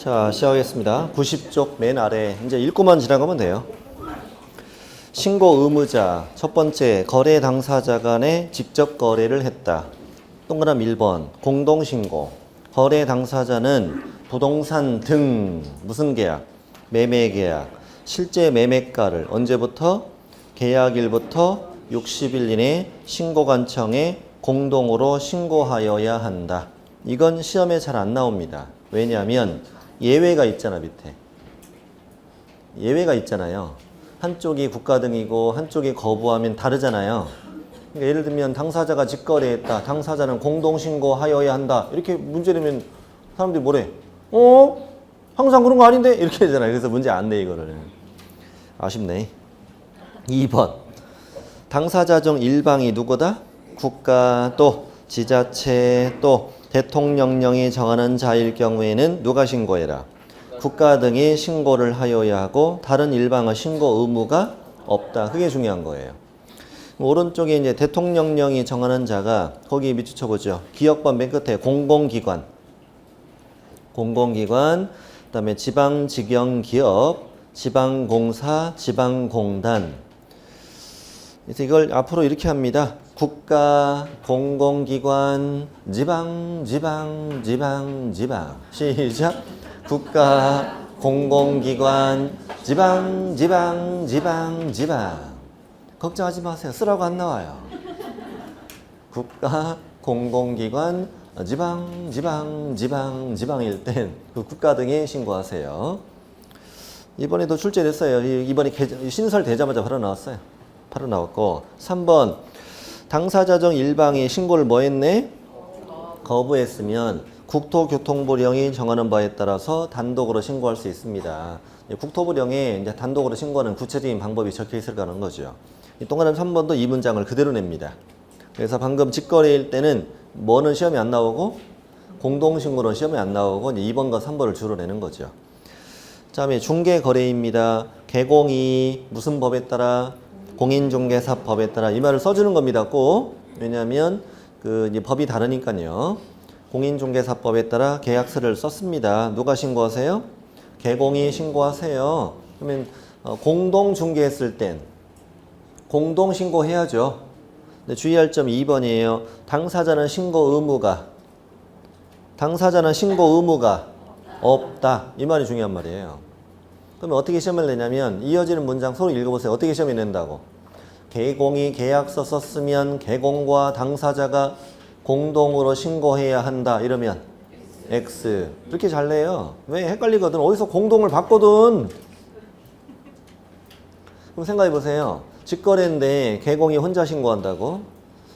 자, 시작하겠습니다. 90쪽 맨 아래 이제 읽고만 지나가면 돼요. 신고 의무자 첫 번째, 거래 당사자 간에 직접 거래를 했다. 동그라미 1번 공동신고. 거래 당사자는 부동산 등 무슨 계약? 매매 계약. 실제 매매가를 언제부터? 계약일부터 60일 이내 신고관청에 공동으로 신고하여야 한다. 이건 시험에 잘 안 나옵니다. 왜냐하면 예외가 있잖아, 밑에. 예외가 있잖아요. 한쪽이 국가 등이고 한쪽이 거부하면 다르잖아요. 그러니까 예를 들면 당사자가 직거래했다. 당사자는 공동신고하여야 한다. 이렇게 문제 내면 사람들이 뭐래? 항상 그런 거 아닌데? 이렇게 되잖아요. 그래서 문제 안 내, 이거를. 아쉽네. 2번. 당사자 중 일방이 누구다? 국가, 또 지자체, 또 대통령령이 정하는 자일 경우에는 누가 신고해라? 국가 등이 신고를 하여야 하고 다른 일방은 신고 의무가 없다. 그게 중요한 거예요. 오른쪽에 이제 대통령령이 정하는 자가 거기 밑줄 쳐보죠. 기억번 맨 끝에 공공기관, 그다음에 지방직영기업, 지방공사, 지방공단. 그래서 이걸 앞으로 이렇게 합니다. 국가, 공공기관, 지방. 시작. 국가, 공공기관, 지방. 걱정하지 마세요. 쓰라고 안 나와요. 국가, 공공기관, 지방일 땐 그 국가 등에 신고하세요. 이번에도 출제됐어요. 이번에 신설되자마자 바로 나왔어요. 바로 나왔고. 3번. 당사자 중 일방이 신고를 뭐 했네? 거부했으면 국토교통부령이 정하는 바에 따라서 단독으로 신고할 수 있습니다. 국토부령에 이제 단독으로 신고하는 구체적인 방법이 적혀 있을 거라는 거죠. 동그라미 3번도 이 문장을 그대로 냅니다. 그래서 방금 직거래일 때는 뭐는 시험이 안 나오고 공동신고는 시험이 안 나오고 2번과 3번을 주로 내는 거죠. 다음에 중개거래입니다. 개공이 무슨 법에 따라? 공인중개사법에 따라. 이 말을 써주는 겁니다. 꼭. 왜냐하면 이제 법이 다르니까요. 공인중개사법에 따라 계약서를 썼습니다. 누가 신고하세요? 개공이 신고하세요. 그러면 공동중개했을 땐 공동신고해야죠. 근데 주의할 점 2번이에요. 당사자는 신고 의무가 없다. 이 말이 중요한 말이에요. 그러면 어떻게 시험을 내냐면 이어지는 문장 서로 읽어보세요. 어떻게 시험이 낸다고? 개공이 계약서 썼으면 개공과 당사자가 공동으로 신고해야 한다. 이러면 X. 이렇게 잘 내요. 왜? 헷갈리거든. 어디서 공동을 봤거든. 그럼 생각해보세요. 직거래인데 개공이 혼자 신고한다고?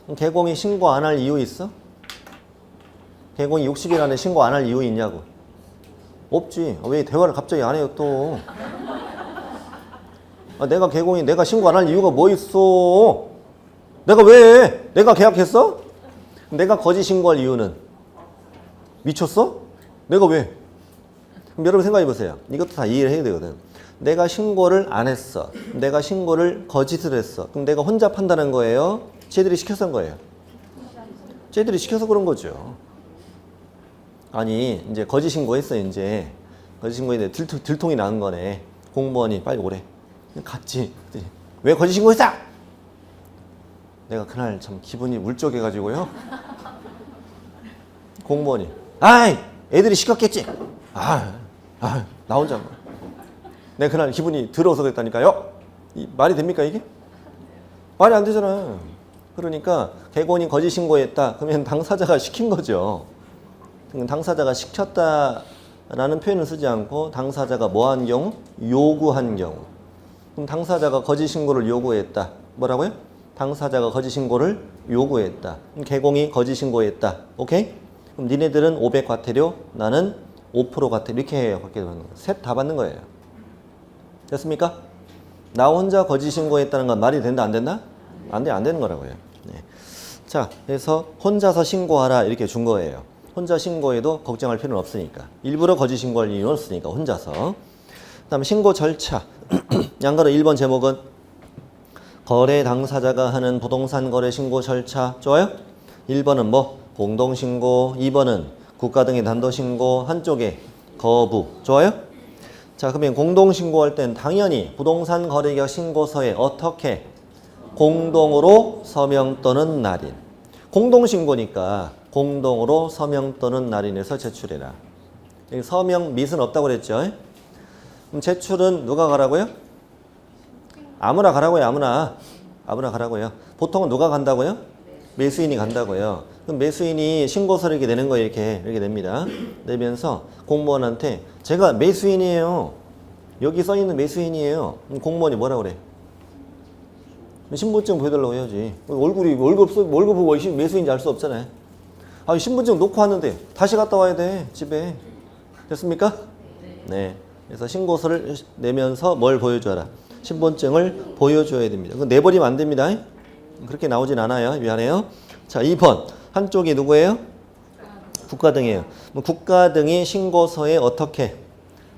그럼 개공이 신고 안 할 이유 있어? 개공이 60일 안에 신고 안 할 이유 있냐고? 없지. 왜 대화를 갑자기 안 해요 또? 내가 신고 안 할 이유가 뭐 있어? 내가 왜? 내가 계약했어? 내가 거짓 신고할 이유는? 미쳤어? 내가 왜? 그럼 여러분 생각해 보세요. 이것도 다 이해를 해야 되거든. 내가 신고를 안 했어. 내가 신고를 거짓을 했어. 그럼 내가 혼자 판단한 거예요? 쟤들이 시켜서 한 거예요? 쟤들이 시켜서 그런 거죠. 아니 이제 거짓 신고했어. 이제 거짓 신고인데 들통이 나는 거네. 공무원이 빨리 오래. 갔지. 왜 거짓 신고했어? 내가 그날 참 기분이 울적해가지고요. 공무원이 애들이 시켰겠지. 나 혼자. 내가 그날 기분이 더러워서 그랬다니까요. 말이 됩니까 이게? 말이 안 되잖아. 그러니까 개공이 거짓 신고했다. 그러면 당사자가 시킨 거죠. 당사자가 시켰다라는 표현을 쓰지 않고 당사자가 뭐 한 경우? 요구한 경우. 그럼 당사자가 거짓 신고를 요구했다. 뭐라고요? 당사자가 거짓 신고를 요구했다. 그럼 개공이 거짓 신고했다. 오케이? 그럼 니네들은 500 과태료, 나는 5% 과태료. 이렇게 해요. 셋 다 받는 거예요. 됐습니까? 나 혼자 거짓 신고했다는 건 말이 된다 안 된다? 안 되는 거라고요. 네. 자, 그래서 혼자서 신고하라 이렇게 준 거예요. 혼자 신고해도 걱정할 필요는 없으니까. 일부러 거짓 신고할 이유는 없으니까 혼자서. 그 다음에 신고 절차. 양가로 1번 제목은 거래 당사자가 하는 부동산 거래 신고 절차. 좋아요? 1번은 뭐? 공동신고. 2번은 국가 등의 단도신고. 한쪽에 거부. 좋아요? 자, 그러면 공동신고할 땐 당연히 부동산 거래계약 신고서에 어떻게 공동으로 서명 또는 날인. 공동신고니까 공동으로 서명 또는 날인해서 제출해라. 여기 서명 밋은 없다고 그랬죠? 그럼 제출은 누가 가라고요? 아무나 가라고요. 아무나 가라고요. 보통은 누가 간다고요? 매수인이 간다고요. 그럼 매수인이 신고서를 이렇게 내는 거예요. 이렇게 냅니다. 내면서 공무원한테 제가 매수인이에요. 여기 써 있는 매수인이에요. 그럼 공무원이 뭐라 그래? 신분증 보여달라고 해야지. 월급 보고 매수인인지 알 수 없잖아요. 아, 신분증 놓고 왔는데 다시 갔다 와야 돼. 집에. 됐습니까? 네. 그래서 신고서를 내면서 뭘 보여줘라? 신분증을 보여줘야 됩니다. 그건 내버리면 안 됩니다. 그렇게 나오진 않아요. 미안해요. 자, 2번. 한쪽이 누구예요? 국가 등이에요. 국가 등이 신고서에 어떻게?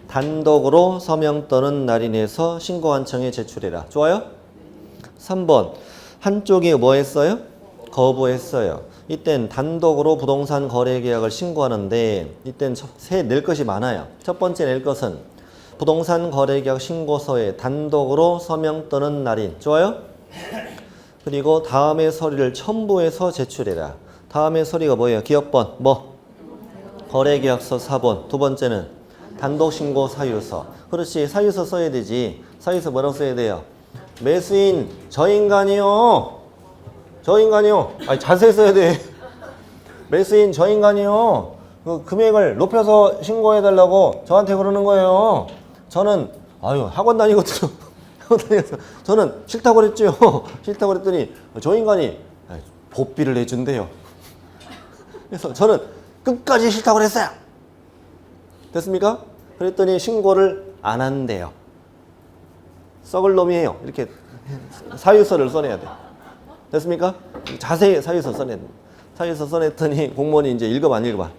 단독으로 서명 또는 날인해서 신고한청에 제출해라. 좋아요? 3번. 한쪽이 뭐 했어요? 거부했어요. 이땐 단독으로 부동산 거래 계약을 신고하는데 이땐 낼 것이 많아요. 첫 번째 낼 것은 부동산 거래 계약 신고서에 단독으로 서명 또는 날인. 좋아요? 그리고 다음의 서류를 첨부해서 제출해라. 다음의 서류가 뭐예요? 기억번. 뭐? 거래계약서 사본. 두 번째는 단독신고 사유서. 그렇지. 사유서 써야 되지. 사유서 뭐라고 써야 돼요? 매수인 저 인간이요. 아니 자세히 써야 돼. 매수인 저 인간이요. 그 금액을 높여서 신고해달라고 저한테 그러는 거예요. 저는 학원 다니거든요. 저는 싫다고 그랬죠. 싫다고 그랬더니 저 인간이 복비를 내준대요. 그래서 저는 끝까지 싫다고 그랬어요. 됐습니까? 그랬더니 신고를 안 한대요. 썩을 놈이에요. 이렇게 사유서를 써내야 돼. 됐습니까? 자세히 사유서 써내야 돼. 사유서 써냈더니 공무원이 이제 읽어봐 안 읽어봐?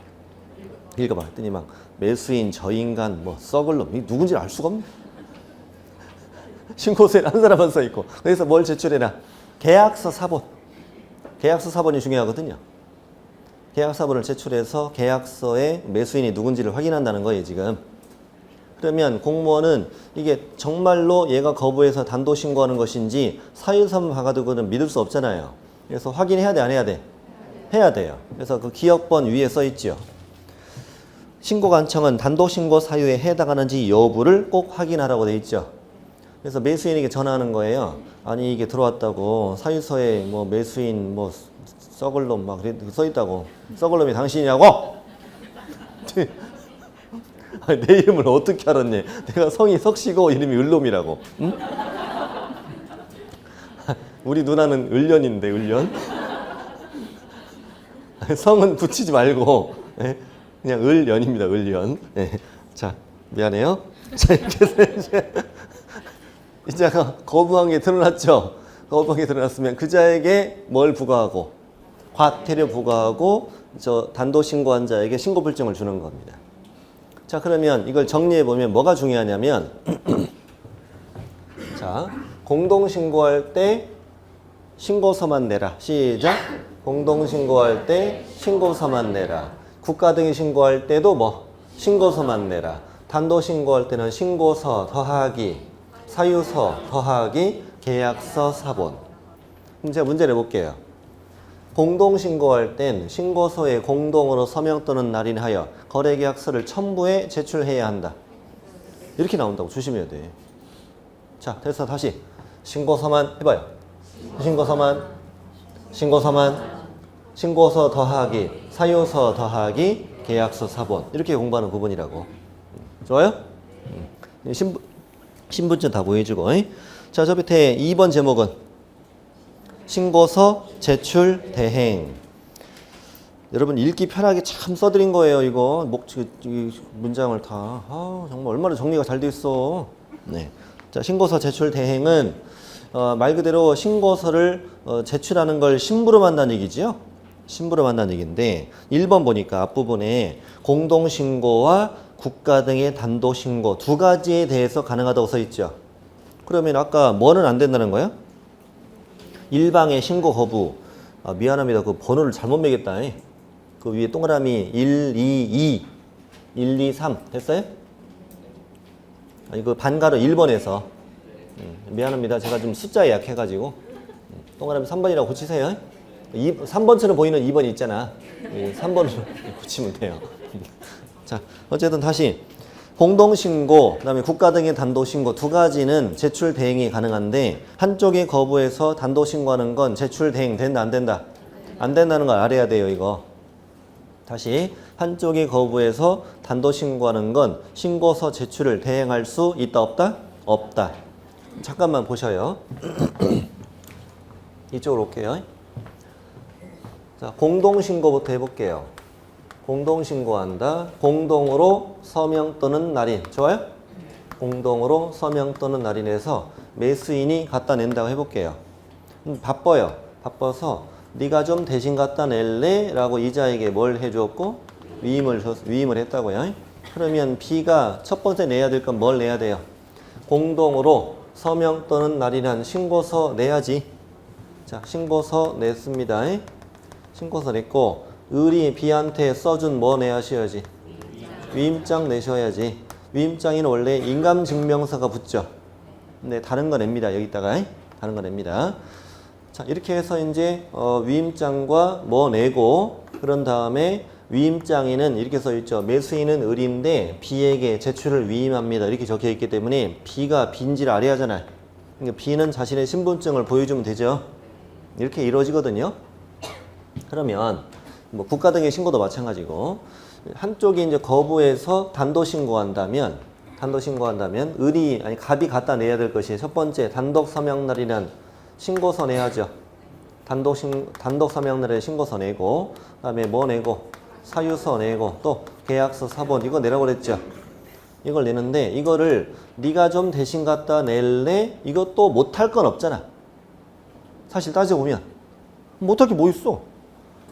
읽어봐. 했더니 막 매수인 저 인간 뭐 썩을 놈. 이 누군지 알 수가 없네. 신고서에 한 사람만 써있고. 그래서 뭘 제출해라? 계약서 사본. 계약서 사본이 중요하거든요. 계약 사본을 제출해서 계약서에 매수인이 누군지를 확인한다는 거예요, 지금. 그러면 공무원은 이게 정말로 얘가 거부해서 단독 신고하는 것인지 사유서만 봐가지고는 믿을 수 없잖아요. 그래서 확인해야 돼, 안 해야 돼? 해야 돼요. 그래서 그 기억번 위에 써 있죠. 신고관청은 단독 신고 사유에 해당하는지 여부를 꼭 확인하라고 돼 있죠. 그래서 매수인에게 전화하는 거예요. 아니 이게 들어왔다고 사유서에 뭐 매수인 뭐 썩을 놈 막 써 있다고. 썩을 놈이 당신이냐고? 아니, 내 이름을 어떻게 알았니? 내가 성이 석시고 이름이 을놈이라고. 응? 우리 누나는 을년인데 을년. 성은 붙이지 말고 그냥 을년입니다. 을년. 자 미안해요. 자 이렇게 해서 이제 거부한 게 드러났죠. 거부한 게 드러났으면 그자에게 뭘 부과하고 과태료 부과하고 저 단독 신고한 자에게 신고불증을 주는 겁니다. 자 그러면 이걸 정리해 보면 뭐가 중요하냐면 자 공동신고할 때 신고서만 내라. 시작. 공동신고할 때 신고서만 내라. 국가 등이 신고할 때도 뭐 신고서만 내라. 단독 신고할 때는 신고서 더하기 사유서 더하기 계약서 사본. 그럼 제가 문제 내볼게요. 공동신고할 땐 신고서에 공동으로 서명 또는 날인하여 거래계약서를 첨부해 제출해야 한다. 이렇게 나온다고 조심해야 돼. 자, 그래서 다시 신고서만 해봐요. 신고서 더하기 사유서 더하기 계약서 사본. 이렇게 공부하는 부분이라고. 좋아요? 신분증 다 보여주고. 자, 저 밑에 2번 제목은 신고서 제출 대행. 여러분 읽기 편하게 참 써드린 거예요. 이거 이 문장을 다 정말 얼마나 정리가 잘 돼 있어. 네. 자, 신고서 제출 대행은 말 그대로 신고서를 제출하는 걸 심부름 한다는 얘기죠. 심부름 한다는 얘기인데 1번 보니까 앞부분에 공동신고와 국가 등의 단독신고 두 가지에 대해서 가능하다고 써 있죠. 그러면 아까 뭐는 안 된다는 거예요? 일방의 신고 거부. 미안합니다. 그 번호를 잘못 매겼다. 그 위에 동그라미 1, 2, 2. 1, 2, 3 됐어요? 이거 반가로 1번에서 미안합니다. 제가 좀 숫자에 약해가지고 동그라미 3번이라고 고치세요. 3번처럼 보이는 2번이 있잖아. 3번으로 고치면 돼요. 자, 어쨌든 다시 공동신고, 그 다음에 국가 등의 단도신고 두 가지는 제출 대행이 가능한데 한쪽이 거부해서 단도신고하는 건 제출 대행 된다 안 된다? 안 된다는 걸 알아야 돼요. 이거 다시 한쪽이 거부해서 단도신고하는 건 신고서 제출을 대행할 수 있다 없다? 없다. 잠깐만 보셔요. 이쪽으로 올게요. 자, 공동신고부터 해볼게요. 공동신고한다. 공동으로 서명 또는 날인. 좋아요? 공동으로 서명 또는 날인해서 매수인이 갖다 낸다고 해볼게요. 바빠요. 바빠서 네가 좀 대신 갖다 낼래? 라고 이자에게 뭘 해줬고? 위임을 했다고요. 그러면 B가 첫 번째 내야 될 건 뭘 내야 돼요? 공동으로 서명 또는 날인한 신고서 내야지. 자, 신고서 냈습니다. 신고서 냈고 을이 B한테 써준 뭐 내야셔야지? 위임장 내셔야지. 위임장에는 원래 인감증명서가 붙죠. 근데 다른 거 냅니다. 여기다가 다른 거 냅니다. 자, 이렇게 해서 이제 위임장과 뭐 내고 그런 다음에 위임장에는 이렇게 써 있죠. 매수인은 을인데 B에게 제출을 위임합니다. 이렇게 적혀 있기 때문에 B가 B인지를 알아야 하잖아요. 그러니까 B는 자신의 신분증을 보여주면 되죠. 이렇게 이루어지거든요. 그러면 뭐 국가 등의 신고도 마찬가지고 한쪽이 이제 거부해서 단도신고한다면 갑이 갖다 내야 될 것이 첫 번째 단독 서명날이란 신고서 내야죠. 단독 서명날에 신고서 내고 그다음에 뭐 내고 사유서 내고 또 계약서 사본 이거 내라고 그랬죠. 이걸 내는데 이거를 네가 좀 대신 갖다 낼래? 이것도 못할 건 없잖아. 사실 따져보면 못할 게 뭐 있어.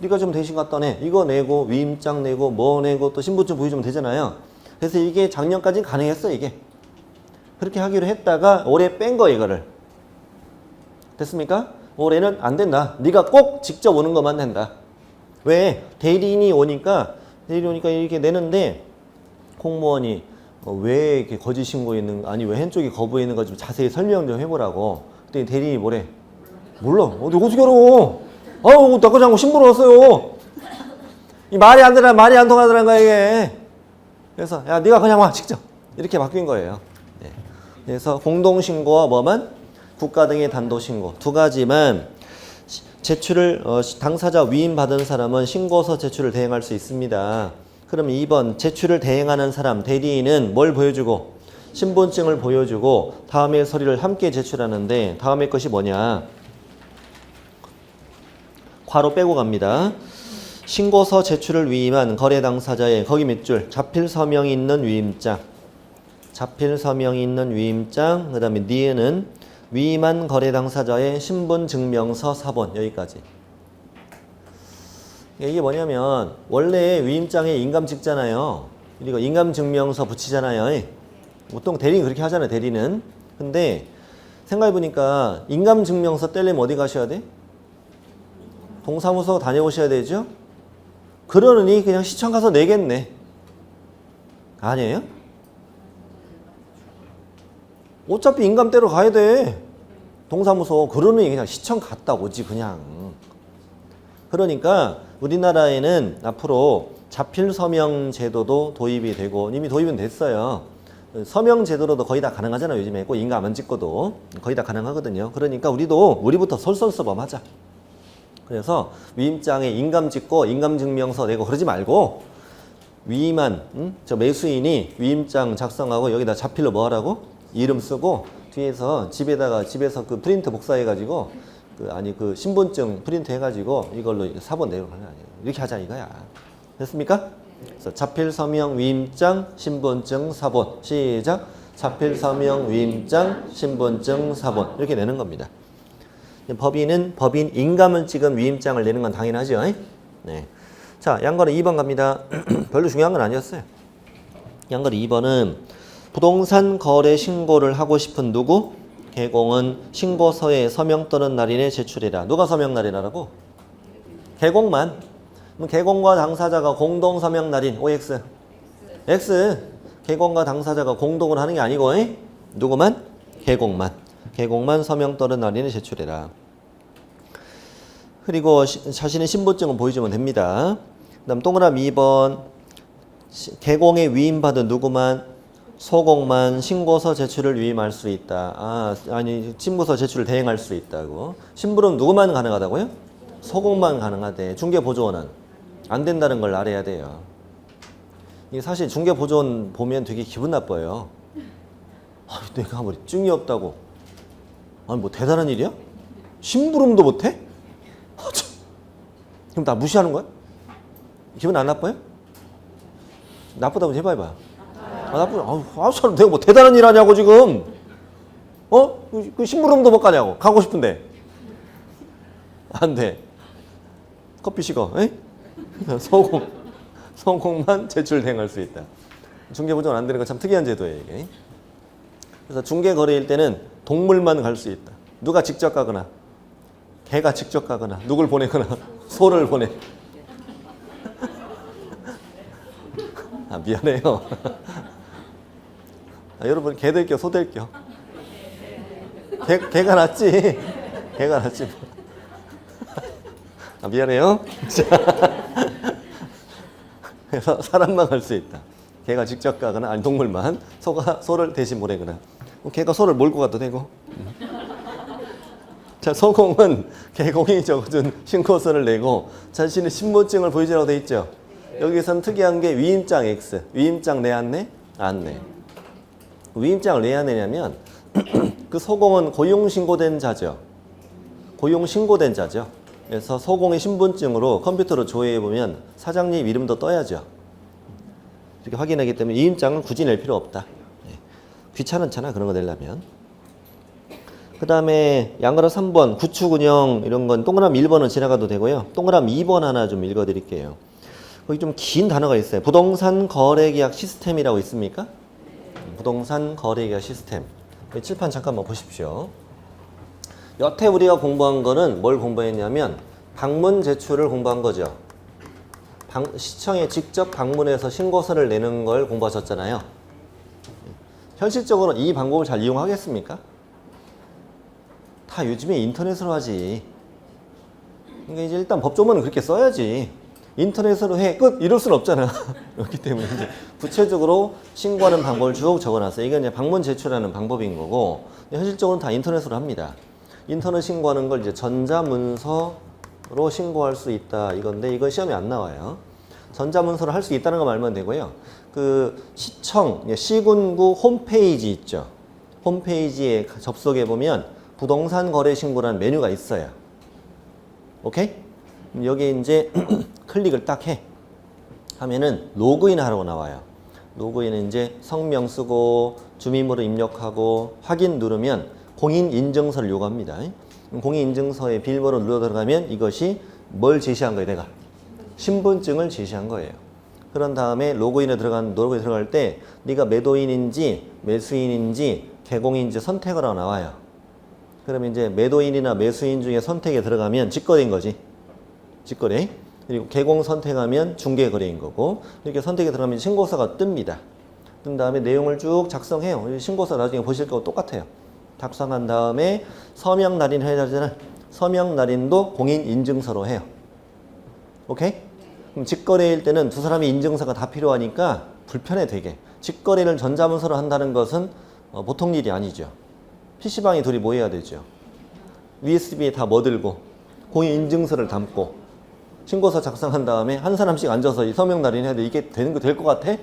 네가 좀 대신 갖다 내. 이거 내고 위임장 내고 뭐 내고 또 신분증 보여주면 되잖아요. 그래서 이게 작년까지는 가능했어 이게. 그렇게 하기로 했다가 올해 뺀 거 이거를. 됐습니까? 올해는 안 된다. 네가 꼭 직접 오는 것만 된다. 왜? 대리인이 오니까 이렇게 내는데 공무원이 왜 이렇게 거짓 신고 있는 아니 왜 한쪽이 거부해 있는 거 좀 자세히 설명 좀 해보라고. 그랬더니 대리인이 뭐래? 몰라. 어떻게 알아? 아우 나 그냥 신부로 왔어요. 이 말이 안 되라 말이 안 통하더란 거야 이게. 그래서 야 네가 그냥 와 직접 이렇게 바뀐 거예요. 네. 그래서 공동신고와 뭐만 국가 등의 단도신고 두 가지만 제출을 당사자 위임 받은 사람은 신고서 제출을 대행할 수 있습니다. 그럼 2번 제출을 대행하는 사람 대리인은 뭘 보여주고 신분증을 보여주고 다음의 서류를 함께 제출하는데 다음의 것이 뭐냐? 괄호 빼고 갑니다. 신고서 제출을 위임한 거래 당사자의 거기 몇 줄? 자필 서명이 있는 위임장. 자필 서명이 있는 위임장. 그 다음에 니은은 위임한 거래 당사자의 신분증명서 사본. 여기까지. 이게 뭐냐면 원래 위임장에 인감 찍잖아요. 그리고 인감증명서 붙이잖아요. 보통 대리는 그렇게 하잖아요. 대리는. 근데 생각해보니까 인감증명서 떼려면 어디 가셔야 돼? 동사무소 다녀오셔야 되죠? 그러느니 그냥 시청 가서 내겠네. 아니에요? 어차피 인감 떼러 가야 돼. 동사무소. 그러느니 그냥 시청 갔다 오지 그냥. 그러니까 우리나라에는 앞으로 자필 서명 제도도 도입이 되고 이미 도입은 됐어요. 서명 제도로도 거의 다 가능하잖아요. 요즘에 꼭 인감 안 찍고도 거의 다 가능하거든요. 그러니까 우리부터 솔선수범하자. 그래서 위임장에 인감 찍고 인감증명서 내고 그러지 말고 위임한 저 매수인이 위임장 작성하고 여기다 자필로 뭐 하라고? 이름 쓰고 뒤에서 집에서 그 프린트 복사해가지고 그 신분증 프린트 해가지고 이걸로 사본 내용 이렇게 하자 이거야. 됐습니까? 그래서 자필 서명 위임장 신분증 사본 시작. 자필 서명 위임장 신분증 사본 이렇게 내는 겁니다. 법인 인감을 찍은 위임장을 내는 건 당연하죠. 네. 자, 양거래 2번 갑니다. 별로 중요한 건 아니었어요. 양거래 2번은 부동산 거래 신고를 하고 싶은 누구? 개공은 신고서에 서명 또는 날인에 제출해라. 누가 서명 날인하라고? 개공만. 그럼 개공과 당사자가 공동 서명 날인 OX. X. 개공과 당사자가 공동으로 하는 게 아니고 누구만? 개공만. 개공만 서명 또는 날인을 제출해라. 그리고 자신의 신분증을 보여주면 됩니다. 그 다음 동그라미 2번. 개공에 위임받은 누구만? 소공만 신고서 제출을 위임할 수 있다. 아니 신고서 제출을 대행할 수 있다고. 심부름 누구만 가능하다고요? 소공만 가능하대. 중개보조원은 안 된다는 걸 알아야 돼요. 이게 사실 중개보조원 보면 되게 기분 나빠요. 내가 뭐 증이 없다고. 아니 뭐 대단한 일이야? 심부름도 못해? 그럼 나 무시하는 거야? 기분 안 나빠요? 나쁘다고 해봐봐. 나쁘다. 내가 뭐 대단한 일 하냐고 지금. 그 심부름도 못 가냐고. 가고 싶은데. 안 돼. 커피 식어. 소공만 제출 대행할 수 있다. 중개보조는 안 되는 거 참 특이한 제도예요 이게. 그래서 중개거래일 때는 동물만 갈 수 있다. 누가 직접 가거나 개가 직접 가거나 누굴 보내거나 소를 보내. 미안해요. 여러분 개 될게요, 소 될게요. 개가 낫지. 개가 낫지. 미안해요. 그래서 사람만 갈 수 있다. 개가 직접 가거나 아니 동물만. 소가 소를 대신 보내거나. 개가 소를 몰고 가도 되고. 자, 소공은 개공이 적어준 신고서를 내고 자신의 신분증을 보여주라고 돼 있죠. 여기서는 특이한 게 위임장 X. 위임장 내 안 내? 안 내. 위임장을 왜 안 내냐면 그 소공은 고용신고된 자죠. 고용신고된 자죠. 그래서 소공의 신분증으로 컴퓨터로 조회해보면 사장님 이름도 떠야죠. 이렇게 확인하기 때문에 위임장은 굳이 낼 필요 없다. 귀찮잖아 그런 거 내려면. 그 다음에 양가로 3번 구축운영 이런 건 동그라미 1번은 지나가도 되고요. 동그라미 2번 하나 좀 읽어드릴게요. 거기 좀 긴 단어가 있어요. 부동산 거래계약 시스템이라고 있습니까? 부동산 거래계약 시스템. 칠판 잠깐만 보십시오. 여태 우리가 공부한 거는 뭘 공부했냐면 방문 제출을 공부한 거죠. 시청에 직접 방문해서 신고서를 내는 걸 공부하셨잖아요. 현실적으로 이 방법을 잘 이용하겠습니까? 다 요즘에 인터넷으로 하지. 그러니까 이제 일단 법조문은 그렇게 써야지. 인터넷으로 해. 끝! 이럴 순 없잖아. 그렇기 때문에 이제 구체적으로 신고하는 방법을 쭉 적어놨어요. 이게 이제 방문 제출하는 방법인 거고, 현실적으로는 다 인터넷으로 합니다. 인터넷 신고하는 걸 이제 전자문서로 신고할 수 있다. 이건데, 이건 시험에 안 나와요. 전자문서로 할 수 있다는 거 말면 되고요. 그 시청, 시군구 홈페이지 있죠. 홈페이지에 접속해 보면 부동산 거래 신고라는 메뉴가 있어요. 오케이? 여기 이제 클릭을 딱 해. 하면은 로그인 하라고 나와요. 로그인은 이제 성명 쓰고 주민번호 입력하고 확인 누르면 공인인증서를 요구합니다. 공인인증서에 비밀번호 눌러 들어가면 이것이 뭘 제시한 거예요, 내가? 신분증을 제시한 거예요. 그런 다음에 로그인에 들어갈 때 네가 매도인인지 매수인인지 개공인지 선택을 하고 나와요. 그러면 이제 매도인이나 매수인 중에 선택에 들어가면 직거래인 거지. 직거래. 그리고 개공 선택하면 중개거래인 거고, 이렇게 선택에 들어가면 신고서가 뜹니다. 뜬 다음에 내용을 쭉 작성해요. 신고서 나중에 보실 거고 똑같아요. 작성한 다음에 서명 날인 해야 되잖아요. 서명 날인도 공인인증서로 해요. 오케이? 그럼 직거래일 때는 두 사람의 인증서가 다 필요하니까 불편해 되게. 직거래를 전자문서로 한다는 것은 보통 일이 아니죠. PC방에 둘이 모여야 되죠. USB에 다 넣어들고 공인인증서를 담고 신고서 작성한 다음에 한 사람씩 앉아서 이 서명 날인 해야 돼. 이게 되는 거 될 것 같아?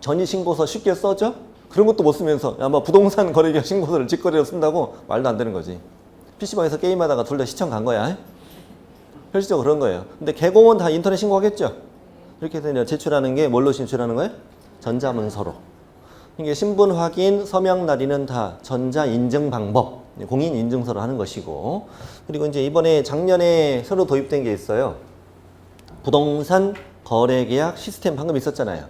전이신고서 쉽게 써져? 그런 것도 못 쓰면서 아마 부동산 거래계약 신고서를 직거래로 쓴다고 말도 안 되는 거지. PC방에서 게임하다가 둘 다 시청 간 거야. 현실적으로 그런 거예요. 근데 개공은 다 인터넷 신고하겠죠? 이렇게 해서 제출하는 게 뭘로 제출하는 거예요? 전자문서로. 이게 신분 확인, 서명 날인은 다 전자인증 방법, 공인인증서로 하는 것이고, 그리고 이제 이번에 작년에 새로 도입된 게 있어요. 부동산 거래계약 시스템 방금 있었잖아요.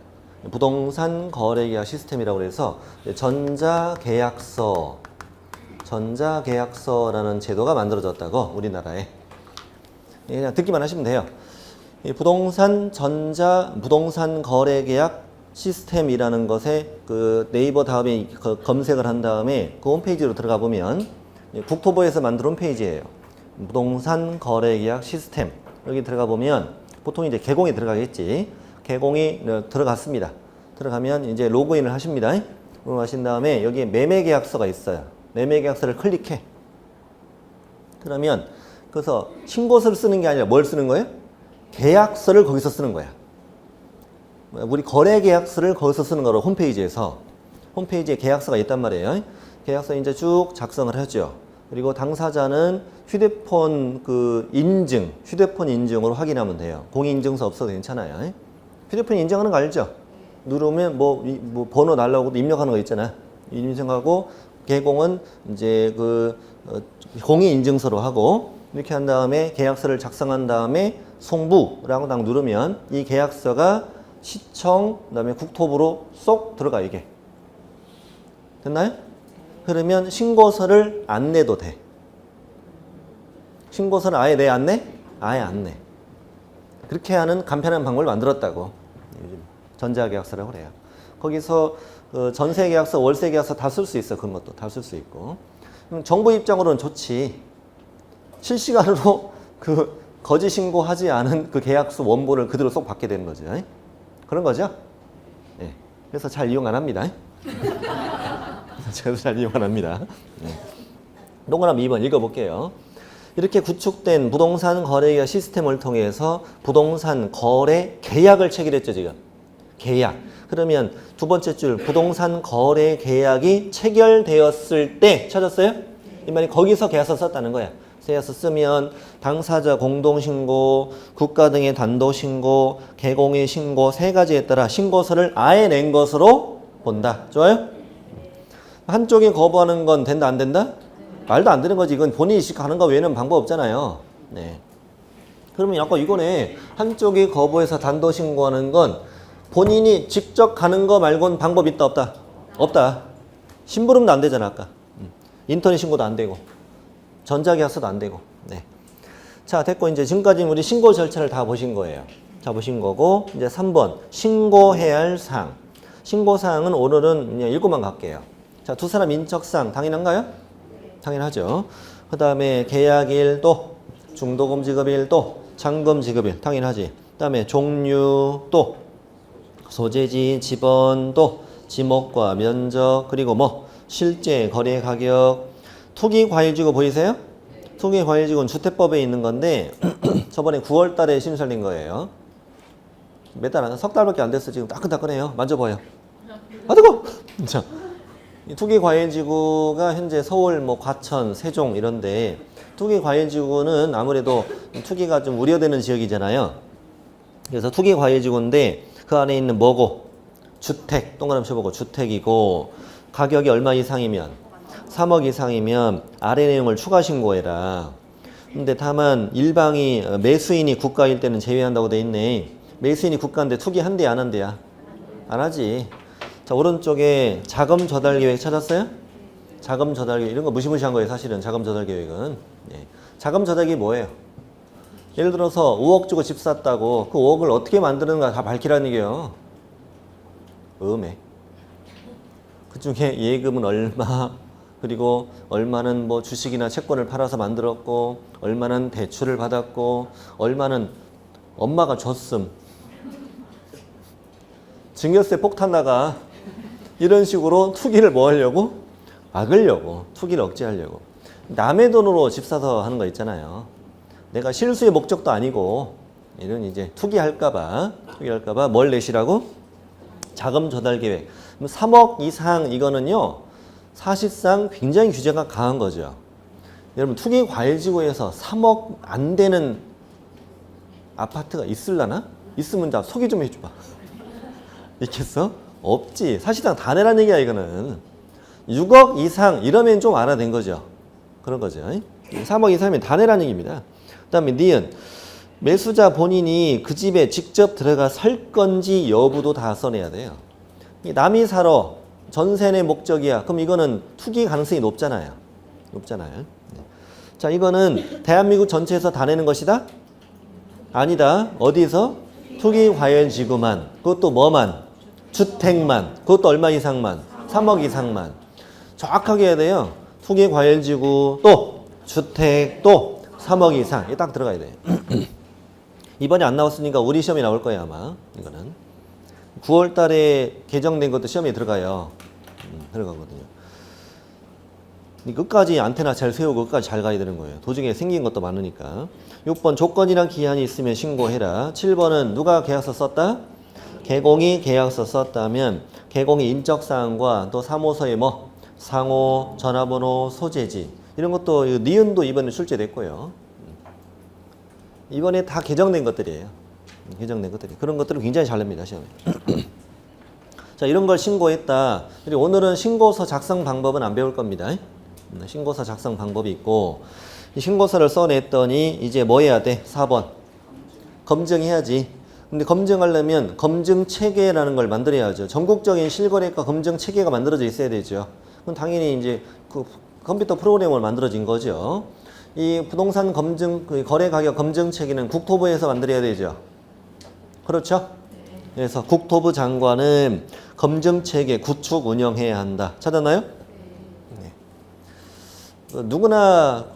부동산 거래계약 시스템이라고 해서 전자계약서라는 제도가 만들어졌다고 우리나라에. 그냥 듣기만 하시면 돼요. 이 부동산 거래 계약 시스템이라는 것에 그 네이버 다음에 검색을 한 다음에 그 홈페이지로 들어가 보면 국토부에서 만든 홈페이지예요. 부동산 거래 계약 시스템. 여기 들어가 보면 보통 이제 개공이 들어가겠지. 개공이 들어갔습니다. 들어가면 이제 로그인을 하십니다. 로그인하신 다음에 여기에 매매 계약서가 있어요. 매매 계약서를 클릭해. 그러면 그래서 신고서를 쓰는 게 아니라 뭘 쓰는 거예요? 계약서를 거기서 쓰는 거야. 우리 거래 계약서를 거기서 쓰는 거로 홈페이지에서 홈페이지에 계약서가 있단 말이에요. 계약서 이제 쭉 작성을 하죠. 그리고 당사자는 휴대폰 휴대폰 인증으로 확인하면 돼요. 공인인증서 없어도 괜찮아요. 휴대폰 인증하는 거 알죠? 누르면 뭐 번호 날라오고 입력하는 거 있잖아. 인증하고 개공은 이제 공인인증서로 하고 이렇게 한 다음에 계약서를 작성한 다음에 송부라고 딱 누르면 이 계약서가 시청 그다음에 국토부로 쏙 들어가 이게. 됐나요? 그러면 신고서를 안 내도 돼. 신고서를 아예 내 안 내? 아예 안 내. 그렇게 하는 간편한 방법을 만들었다고. 전자계약서라고 그래요. 거기서 전세계약서, 월세계약서 다 쓸 수 있어. 그런 것도 다 쓸 수 있고. 정부 입장으로는 좋지. 실시간으로 거짓 신고하지 않은 그 계약서 원본을 그대로 쏙 받게 되는 거죠. 그런 거죠. 네. 그래서 잘 이용 안 합니다. 제가 잘 이용 안 합니다. 네. 동그라미 2번 읽어볼게요. 이렇게 구축된 부동산 거래계약 시스템을 통해서 부동산 거래 계약을 체결했죠, 지금. 계약. 그러면 두 번째 줄 부동산 거래 계약이 체결되었을 때 찾았어요? 이 말이 거기서 계약서 썼다는 거야. 계약서 쓰면 당사자 공동신고, 국가 등의 단도신고, 개공의 신고 세 가지에 따라 신고서를 아예 낸 것으로 본다. 좋아요? 한쪽이 거부하는 건 된다 안 된다? 말도 안 되는 거지. 이건 본인이 하는 거 외에는 방법 없잖아요. 네. 그러면 아까 이거네. 한쪽이 거부해서 단도신고하는 건 본인이 직접 가는 거 말고는 방법 있다 없다? 없다. 심부름도 안 되잖아 아까. 인터넷 신고도 안 되고 전자계약서도 안 되고. 네. 자 됐고 이제 지금까지 우리 신고 절차를 다 보신 거예요. 다 보신 거고 이제 3번 신고해야 할 사항. 신고사항은 오늘은 그냥 읽고만 갈게요. 자, 두 사람 인적사항 당연한가요? 당연하죠. 그 다음에 계약일 또 중도금 지급일 또 잔금 지급일 당연하지. 그 다음에 종류 또 소재지 지번 또 지목과 면적 그리고 뭐 실제 거래 가격 투기과일지구 보이세요? 투기과일지구는 주택법에 있는 건데 저번에 9월 달에 신설된 거예요. 몇 달 안, 석 달밖에 안 됐어. 지금 따끈따끈해요. 만져봐요. 아 뜨거! 자, 투기과일지구가 현재 서울, 뭐 과천, 세종 이런데 투기과일지구는 아무래도 투기가 좀 우려되는 지역이잖아요. 그래서 투기과일지구인데 그 안에 있는 뭐고? 주택, 동그라미 쳐보고 주택이고 가격이 얼마 이상이면 3억 이상이면 아래 내용을 추가 신고해라. 근데 다만 일방이 매수인이 국가일 때는 제외한다고 돼 있네. 매수인이 국가인데 투기 한대 안 한대야? 안 하지. 자, 오른쪽에 자금 조달 계획 찾았어요? 자금 조달 계획 이런 거 무시무시한 거예요. 사실은 자금 조달 계획은. 네. 자금 조달 계획이 뭐예요? 예를 들어서 5억 주고 집 샀다고 그 5억을 어떻게 만드는가 다 밝히라는 얘기예요. 음해. 그중에 예금은 얼마 그리고 얼마는 뭐 주식이나 채권을 팔아서 만들었고 얼마는 대출을 받았고 얼마는 엄마가 줬음. 증여세 폭탄 나가. 이런 식으로 투기를 뭐 하려고? 막으려고. 투기를 억제하려고. 남의 돈으로 집 사서 하는 거 있잖아요. 내가 실수의 목적도 아니고 이런 이제 투기할까봐 뭘 내시라고? 자금 조달 계획. 3억 이상 이거는요. 사실상 굉장히 규제가 강한 거죠. 여러분 투기과일지구에서 3억 안 되는 아파트가 있을라나? 있으면 다 소개 좀 해줘봐. 있겠어? 없지. 사실상 다 내란 얘기야 이거는. 6억 이상 이러면 좀 알아낸 거죠. 그런 거죠. 3억 이상이면 다 내란 얘기입니다. 그 다음에 니은 매수자 본인이 그 집에 직접 들어가 살 건지 여부도 다 써내야 돼요. 남이 사러 전세 내 목적이야. 그럼 이거는 투기 가능성이 높잖아요. 높잖아요. 자, 이거는 대한민국 전체에서 다 내는 것이다? 아니다. 어디서? 투기과열지구만. 그것도 뭐만? 주택만. 그것도 얼마 이상만? 3억 이상만. 정확하게 해야 돼요. 투기과열지구 또 주택 또 3억 이상. 이게 딱 들어가야 돼요. 이번에 안 나왔으니까 우리 시험에 나올 거예요 아마. 이거는 9월 달에 개정된 것도 시험에 들어가요. 들어가거든요. 끝까지 안테나 잘 세우고 끝까지 잘 가야 되는 거예요. 도중에 생긴 것도 많으니까. 6번 조건이랑 기한이 있으면 신고해라. 7번은 누가 계약서 썼다? 개공이 계약서 썼다면 개공이 인적사항과 또 사무소의 뭐 상호, 전화번호, 소재지 이런 것도 니은도 이번에 출제됐고요. 이번에 다 개정된 것들이에요. 개정된 것들이. 그런 것들은 굉장히 잘 냅니다 시험에. 자, 이런 걸 신고했다. 그리고 오늘은 신고서 작성 방법은 안 배울 겁니다. 신고서 작성 방법이 있고 이 신고서를 써냈더니 이제 뭐 해야 돼? 4번 검증해야지. 근데 검증하려면 검증 체계라는 걸 만들어야죠. 전국적인 실거래가 검증 체계가 만들어져 있어야 되죠. 그럼 당연히 이제 그 컴퓨터 프로그램을 만들어진 거죠. 이 부동산 검증 거래 가격 검증 체계는 국토부에서 만들어야 되죠. 그렇죠? 그래서 국토부 장관은 검증 체계 구축 운영해야 한다. 찾았나요? 누구나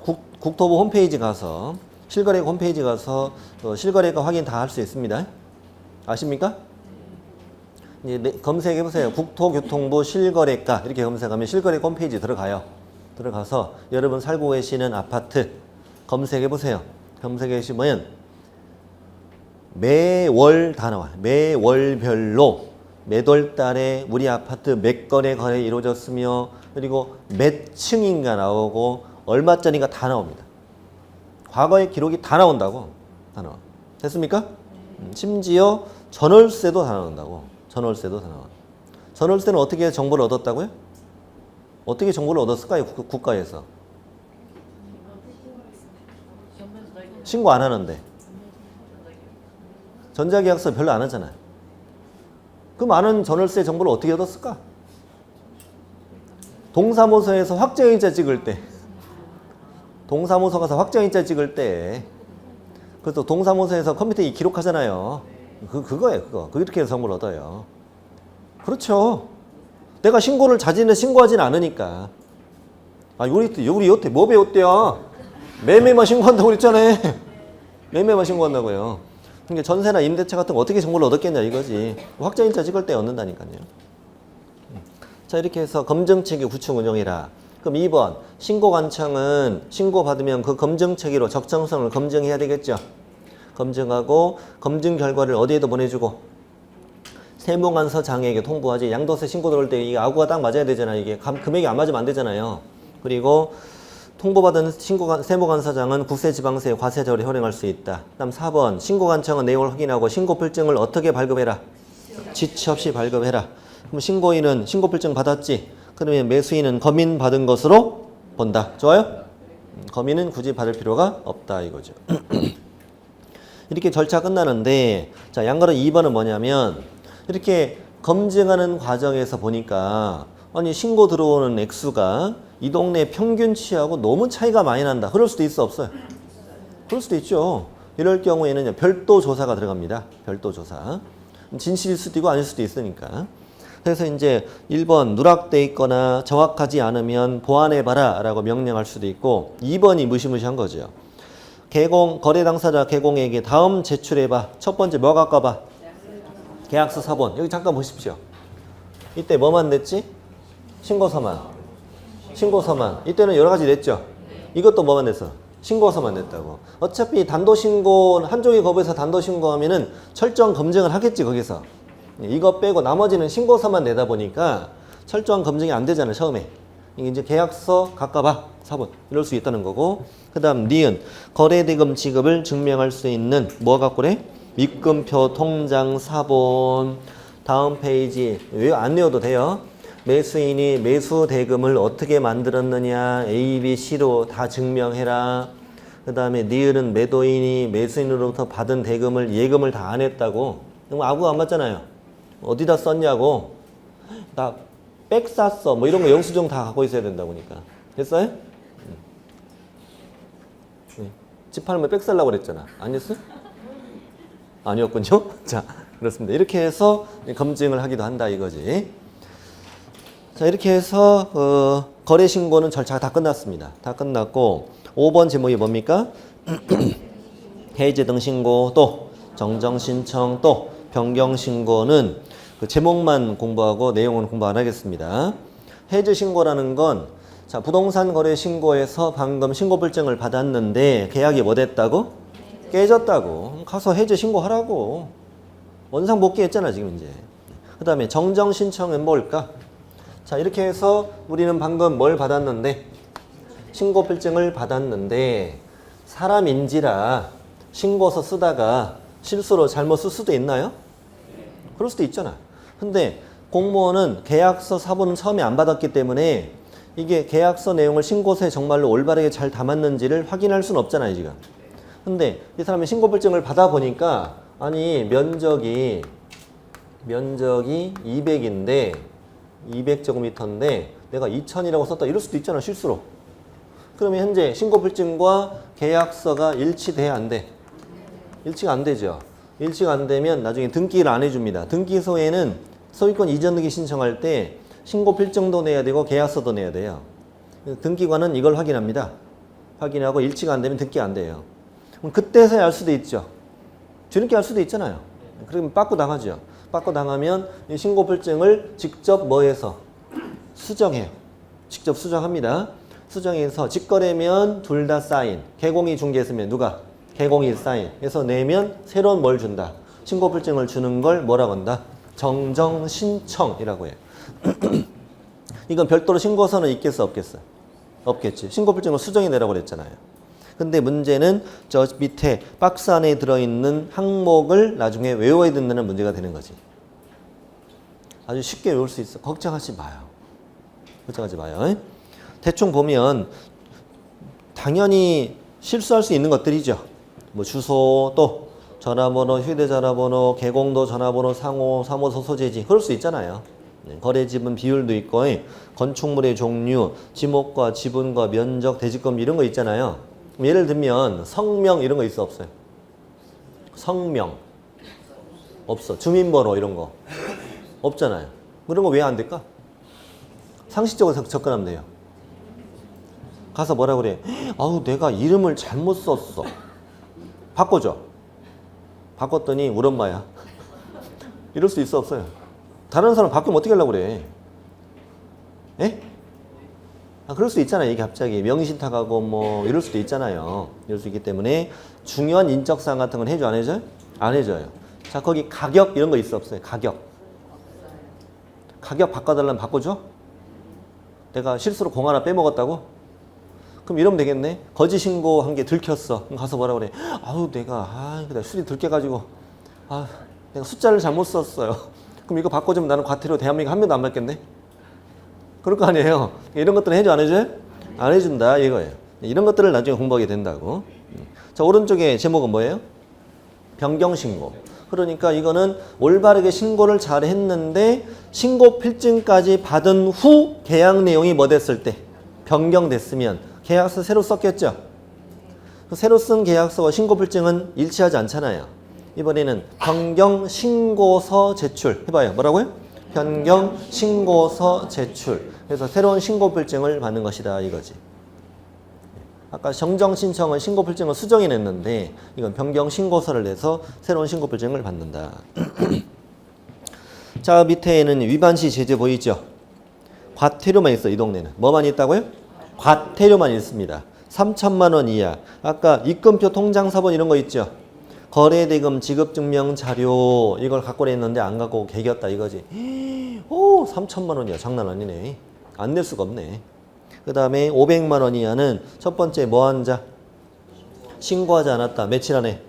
국토부 홈페이지 가서 실거래가 홈페이지 가서 실거래가 확인 다 할 수 있습니다. 아십니까? 이제 검색해 보세요. 국토교통부 실거래가 이렇게 검색하면 실거래가 홈페이지 들어가요. 들어가서 여러분 살고 계시는 아파트 검색해 보세요. 검색해 보시면 매월 다 나와요. 매월별로 매월 달에 우리 아파트 몇 건의 거래 이루어졌으며 그리고 몇 층인가 나오고 얼마짜리가 다 나옵니다. 과거의 기록이 다 나온다고. 다 나와. 됐습니까? 심지어 전월세도 다 나온다고. 전월세도 다 나와. 전월세는 어떻게 정보를 얻었다고요? 어떻게 정보를 얻었을까요? 국가에서. 신고 안 하는데. 전자계약서 별로 안 하잖아요. 그 많은 전월세 정보를 어떻게 얻었을까? 동사무소에서 확정일자 찍을 때 동사무소 가서 확정일자 찍을 때 그래서 동사무소에서 컴퓨터에 기록하잖아요. 그거예요. 그거. 그렇게 해서 정보를 얻어요. 그렇죠. 내가 신고를 자진해 신고하진 않으니까. 아, 우리 여태 뭐 배웠대요? 매매만 신고한다고 그랬잖아요. 매매만 신고한다고요. 그러니까 전세나 임대차 같은 거 어떻게 정보를 얻었겠냐 이거지. 확정일자 찍을 때 얻는다니까요. 자, 이렇게 해서 검증체계 구축 운영해라. 그럼 2번 신고관청은 신고받으면 그 검증체계로 적정성을 검증해야 되겠죠. 검증하고 검증 결과를 어디에도 보내주고 세무관서장에게 통보하지. 양도세 신고 들어올 때 이게 아구가 딱 맞아야 되잖아요. 이게 금액이 안 맞으면 안 되잖아요. 그리고 통보받은 세무관서장은 국세지방세 과세자료를 현행할 수 있다. 그다음 4번 신고관청은 내용을 확인하고 신고필증을 어떻게 발급해라? 지체 없이 발급해라. 그럼 신고인은 신고필증 받았지? 그러면 매수인은 검인 받은 것으로 본다. 좋아요? 검인은 굳이 받을 필요가 없다 이거죠. 이렇게 절차 끝나는데 자, 양가로 2번은 뭐냐면 이렇게 검증하는 과정에서 보니까 아니 신고 들어오는 액수가 이 동네 평균치하고 너무 차이가 많이 난다. 그럴 수도 있어 없어요? 그럴 수도 있죠. 이럴 경우에는 별도 조사가 들어갑니다. 별도 조사. 진실일 수도 있고 아닐 수도 있으니까. 그래서 이제 1번 누락돼 있거나 정확하지 않으면 보완해봐라 라고 명령할 수도 있고 2번이 무시무시한 거죠. 거래 당사자 개공에게 다음 제출해봐. 첫 번째 뭐 갈까봐? 계약서 사본. 여기 잠깐 보십시오. 이때 뭐만 냈지? 신고서만. 신고서만. 이때는 여러 가지 냈죠? 이것도 뭐만 냈어? 신고서만 냈다고. 어차피 단도신고, 한쪽이 거부해서 단도신고하면은 철저한 검증을 하겠지, 거기서. 이거 빼고 나머지는 신고서만 내다 보니까 철저한 검증이 안 되잖아요, 처음에. 이제 계약서 가까봐. 4번. 이럴 수 있다는 거고. 그 다음, 니은. 거래대금 지급을 증명할 수 있는 뭐 갖고래? 입금표, 통장, 사본. 다음 페이지. 왜 안 외워도 돼요? 매수인이 매수 대금을 어떻게 만들었느냐 A, B, C로 다 증명해라. 그 다음에 니은은 매도인이 매수인으로부터 받은 대금을 예금을 다 안 했다고. 그럼 아구가 안 맞잖아요. 어디다 썼냐고. 나 백 샀어. 뭐 이런 거 영수증 다 갖고 있어야 된다 보니까. 됐어요? 집 팔면 백 살라고 그랬잖아. 안 했어? 아니었군요. 자, 그렇습니다. 이렇게 해서 검증을 하기도 한다 이거지. 자, 이렇게 해서 거래 신고는 절차가 다 끝났습니다. 다 끝났고 5번 제목이 뭡니까? 해제 등 신고 또 정정 신청 또 변경 신고는 그 제목만 공부하고 내용은 공부 안 하겠습니다. 해제 신고라는 건 자, 부동산 거래 신고에서 방금 신고 불증을 받았는데 계약이 뭐 됐다고? 깨졌다고. 가서 해제 신고하라고. 원상 복귀했잖아 지금 이제. 그 다음에 정정 신청은 뭘까? 자, 이렇게 해서 우리는 방금 뭘 받았는데 신고 필증을 받았는데 사람인지라 신고서 쓰다가 실수로 잘못 쓸 수도 있나요? 그럴 수도 있잖아. 근데 공무원은 계약서 사본은 처음에 안 받았기 때문에 이게 계약서 내용을 신고서에 정말로 올바르게 잘 담았는지를 확인할 수는 없잖아요 지금. 근데 이 사람이 신고 필증을 받아보니까 아니 면적이 200인데 200제곱미터인데 내가 2000이라고 썼다 이럴 수도 있잖아 실수로. 그러면 현재 신고 필증과 계약서가 일치돼야 안 돼? 일치가 안 되죠. 일치가 안 되면 나중에 등기를 안 해줍니다. 등기소에는 소유권 이전 등기 신청할 때 신고 필증도 내야 되고 계약서도 내야 돼요. 등기관은 이걸 확인합니다. 확인하고 일치가 안 되면 등기 안 돼요. 그럼 그때서야 알 수도 있죠. 뒤늦게 알 수도 있잖아요. 그러면 빠꾸 당하죠. 빠꾸 당하면 이 신고 필증을 직접 뭐해서 수정해요. 직접 수정합니다. 수정해서 직거래면 둘 다 사인. 개공이 중개했으면 누가? 개공이 사인. 해서 내면 새로운 뭘 준다. 신고 필증을 주는 걸 뭐라고 한다? 정정 신청이라고 해요. 이건 별도로 신고서는 있겠어 없겠어? 없겠지. 신고 필증을 수정해 내라고 그랬잖아요. 근데 문제는 저 밑에 박스 안에 들어있는 항목을 나중에 외워야 된다는 문제가 되는 거지. 아주 쉽게 외울 수 있어. 걱정하지 마요. 걱정하지 마요. 대충 보면 당연히 실수할 수 있는 것들이죠. 뭐 주소, 또 전화번호, 휴대전화번호, 개공도 전화번호, 상호, 사무소 소재지. 그럴 수 있잖아요. 거래 지분 비율도 있고 건축물의 종류, 지목과 지분과 면적, 대지권 이런 거 있잖아요. 예를 들면 성명 이런 거 있어 없어요? 성명 없어. 주민번호 이런 거 없잖아요. 그런 거 왜 안 될까? 상식적으로 접근하면 돼요. 가서 뭐라 그래? 아우 내가 이름을 잘못 썼어. 바꿔줘. 바꿨더니 우리 엄마야. 이럴 수 있어 없어요? 다른 사람 바꾸면 어떻게 하려고 그래? 예? 아, 그럴 수 있잖아요. 이게 갑자기 명의신탁하고 뭐 이럴 수도 있잖아요. 이럴 수 있기 때문에 중요한 인적사항 같은 건 해줘 안 해줘요? 안 해줘요. 자, 거기 가격 이런 거 있어 없어요? 가격 바꿔달라면 바꿔줘? 내가 실수로 공 하나 빼먹었다고? 그럼 이러면 되겠네. 거짓 신고한 게 들켰어. 그럼 가서 뭐라 그래? 아우 내가 술이 들켜가지고 내가 숫자를 잘못 썼어요. 그럼 이거 바꿔주면 나는 과태료 대한민국 한 명도 안 받겠네? 그럴 거 아니에요. 이런 것들은 해줘 안 해줘요? 안 해준다 이거예요. 이런 것들을 나중에 공부하게 된다고. 자, 오른쪽에 제목은 뭐예요? 변경신고. 그러니까 이거는 올바르게 신고를 잘 했는데 신고 필증까지 받은 후 계약 내용이 뭐 됐을 때 변경됐으면 계약서 새로 썼겠죠. 새로 쓴 계약서와 신고 필증은 일치하지 않잖아요. 이번에는 변경 신고서 제출 해봐요. 뭐라고요? 변경 신고서 제출. 그래서 새로운 신고 필증을 받는 것이다 이거지. 아까 정정 신청은 신고 필증을 수정해 냈는데 이건 변경 신고서를 내서 새로운 신고 필증을 받는다. 자, 밑에는 위반시 제재 보이죠? 과태료만 있어. 이 동네는 뭐만 있다고요? 과태료만 있습니다. 3천만 원 이하. 아까 입금표 통장사본 이런 거 있죠? 거래대금 지급증명 자료 이걸 갖고 냈는데 안 갖고 개겼다 이거지. 오, 3천만 원이야. 장난 아니네. 안 낼 수가 없네. 그 다음에 500만 원 이하는 첫 번째 뭐한 자? 신고하지 않았다. 며칠 안에?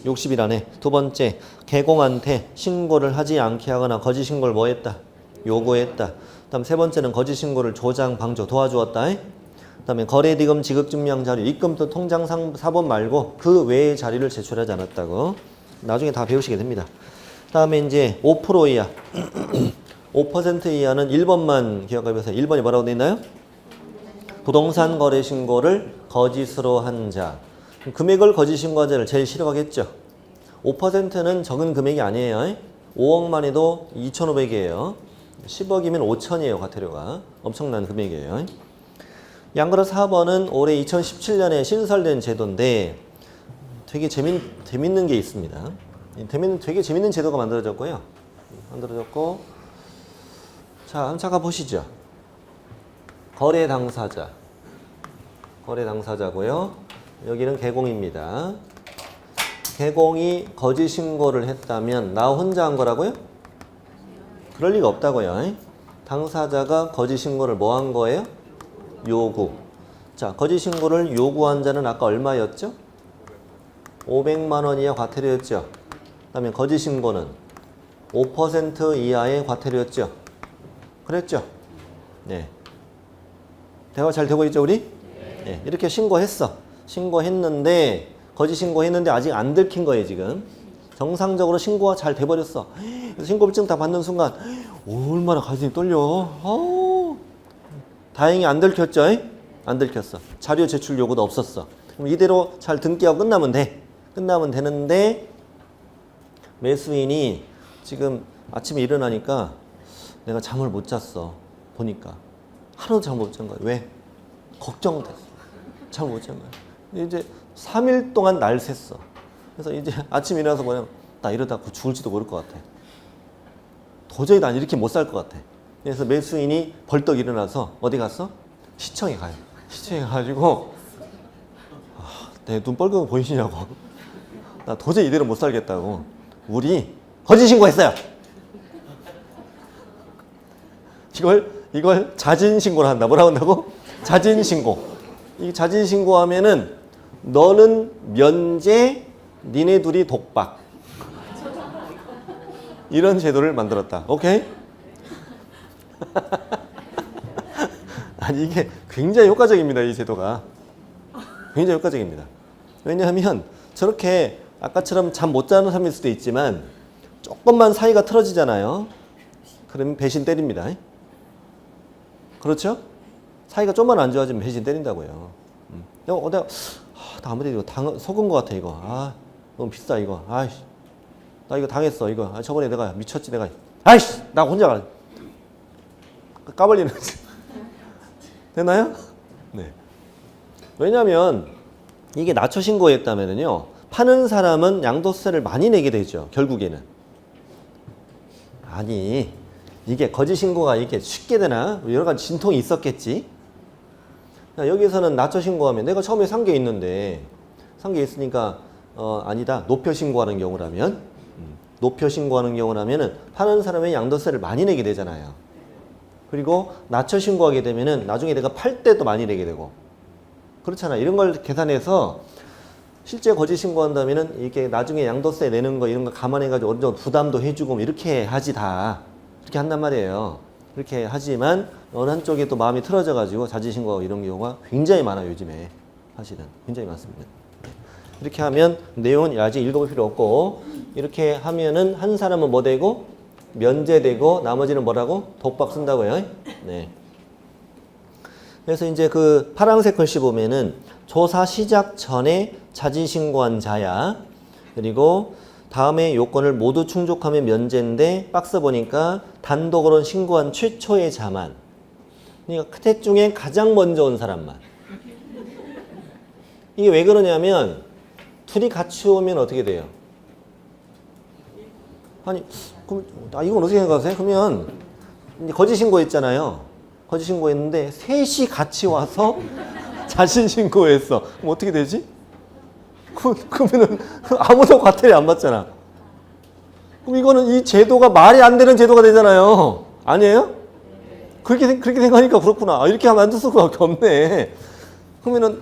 60일 안에. 두 번째 개공한테 신고를 하지 않게 하거나 거짓 신고를 뭐 했다? 요구했다. 다음 세 번째는 거짓 신고를 조장, 방조 도와주었다. 그 다음에 거래대금 지급증명 자료, 입금표 통장 사본 말고 그 외의 자료를 제출하지 않았다고. 나중에 다 배우시게 됩니다. 다음에 이제 5% 이하. 5% 이하는 1번만 기억해 보세요. 1번이 뭐라고 되어 있나요? 부동산 거래 신고를 거짓으로 한 자. 금액을 거짓 신고한 자를 제일 싫어하겠죠. 5%는 적은 금액이 아니에요. 5억만 해도 2,500이에요. 10억이면 5천이에요. 과태료가. 엄청난 금액이에요. 양그릇 4번은 올해 2017년에 신설된 제도인데 되게 재밌는 게 있습니다. 되게 재밌는 제도가 만들어졌고요. 자, 한번 잠깐 보시죠. 거래 당사자고요. 여기는 개공입니다. 개공이 거짓 신고를 했다면 나 혼자 한 거라고요? 그럴 리가 없다고요. 당사자가 거짓 신고를 뭐 한 거예요? 요구. 자, 거짓 신고를 요구한 자는 아까 얼마였죠? 500만 원 이하 과태료였죠. 그다음에 거짓 신고는 5% 이하의 과태료였죠. 그랬죠? 네. 대화 잘 되고 있죠, 우리? 네. 이렇게 신고했는데 거짓 신고했는데 아직 안 들킨 거예요, 지금. 정상적으로 신고가 잘 돼버렸어. 그래서 신고증 다 받는 순간 얼마나 가슴이 떨려. 다행히 안 들켰죠? 안 들켰어. 자료 제출 요구도 없었어. 그럼 이대로 잘 등기하고 끝나면 되는데 매수인이 지금 아침에 일어나니까 내가 잠을 못 잤어. 보니까 하루도 잠 못 잔 거야. 왜? 걱정됐어. 잠을 못 잔 거야. 이제 3일 동안 날 샜어. 그래서 이제 아침에 일어나서 뭐냐면 나 이러다 죽을지도 모를 것 같아. 도저히 난 이렇게 못 살 것 같아. 그래서 매수인이 벌떡 일어나서 어디 갔어? 시청에 가요. 시청에 가가지고 내 눈 빨간 거 보이시냐고. 나 도저히 이대로 못 살겠다고. 우리 거짓 신고했어요. 이걸 자진 신고를 한다. 뭐라고 한다고? 자진 신고. 이 자진 신고하면은 너는 면제, 니네 둘이 독박. 이런 제도를 만들었다. 오케이? 아니 이게 굉장히 효과적입니다. 이 제도가. 굉장히 효과적입니다. 왜냐하면 저렇게 아까처럼 잠 못 자는 사람일 수도 있지만 조금만 사이가 틀어지잖아요. 그러면 배신 때립니다. 그렇죠? 사이가 좀만 안 좋아지면 배신 때린다고요. 내가 나 아무래도 이거 속은 것 같아 이거. 너무 비싸 이거. 아이씨, 나 이거 당했어 이거. 저번에 내가 미쳤지 내가. 아이씨, 나 혼자 가. 까발리는 거지. 되나요? 네. 왜냐하면 이게 낮춰 신고했다면은요, 파는 사람은 양도세를 많이 내게 되죠. 결국에는. 아니, 이게 거짓 신고가 이렇게 쉽게 되나? 여러 가지 진통이 있었겠지. 여기서는 낮춰 신고하면 내가 처음에 산 게 있는데 산 게 있으니까 아니다. 높여 신고하는 경우라면 파는 사람의 양도세를 많이 내게 되잖아요. 그리고 낮춰 신고하게 되면은 나중에 내가 팔 때도 많이 내게 되고 그렇잖아. 이런 걸 계산해서 실제 거짓 신고한다면은 이렇게 나중에 양도세 내는 거 이런 거 감안해가지고 어느 정도 부담도 해주고 이렇게 하지 다 이렇게 한단 말이에요. 그렇게 하지만 어느 한쪽에 또 마음이 틀어져가지고 자진 신고하고 이런 경우가 굉장히 많아요. 요즘에 사실은 굉장히 많습니다. 이렇게 하면 내용은 아직 읽어볼 필요 없고 이렇게 하면은 한 사람은 뭐 되고 면제되고 나머지는 뭐라고? 독박 쓴다고요. 네. 그래서 이제 그 파란색 글씨 보면은 조사 시작 전에 자진 신고한 자야. 그리고 다음에 요건을 모두 충족하면 면제인데 박스 보니까 단독으로 신고한 최초의 자만. 그러니까 셋 중에 가장 먼저 온 사람만. 이게 왜 그러냐면 둘이 같이 오면 어떻게 돼요? 아니, 그럼 이건 어떻게 생각하세요? 그러면 이제 거짓 신고했잖아요. 거짓 신고했는데 셋이 같이 와서 자진 신고했어. 그럼 어떻게 되지? 그러면은 아무도 과태료 안 받잖아. 그럼 이거는 이 제도가 말이 안 되는 제도가 되잖아요. 아니에요? 그렇게 생각하니까 그렇구나. 이렇게 하면 안 될 수밖에 없네. 그러면은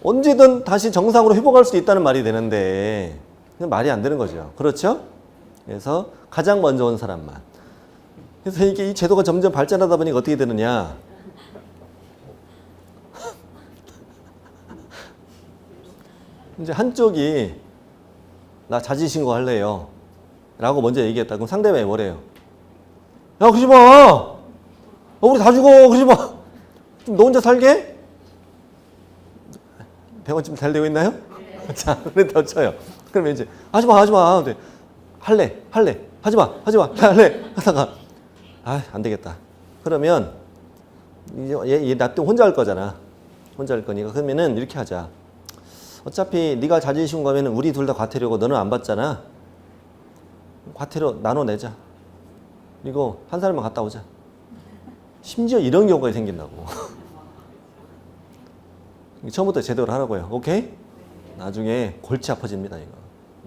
언제든 다시 정상으로 회복할 수 있다는 말이 되는데 말이 안 되는 거죠. 그렇죠? 그래서 가장 먼저 온 사람만. 그래서 이게 이 제도가 점점 발전하다 보니까 어떻게 되느냐? 이제 한쪽이 나 자진 신고할래요 라고 먼저 얘기했다. 그럼 상대방이 뭐래요? 야, 그러지 마! 우리 다 죽어! 그러지 마! 좀 너 혼자 살게? 100원쯤 잘 되고 있나요? 자, 그래 더 쳐요. 그러면 이제 하지마 하지마 할래 하지마 할래 하다가 안 되겠다. 그러면 얘 나 때문에 혼자 할 거잖아. 혼자 할 거니까 그러면은 이렇게 하자. 어차피 네가 자진 신고하면 우리 둘 다 과태료고 너는 안 받잖아. 과태료 나눠내자. 그리고 한 사람만 갔다 오자. 심지어 이런 경우가 생긴다고. 처음부터 제대로 하라고요. 오케이? 나중에 골치 아파집니다 이거.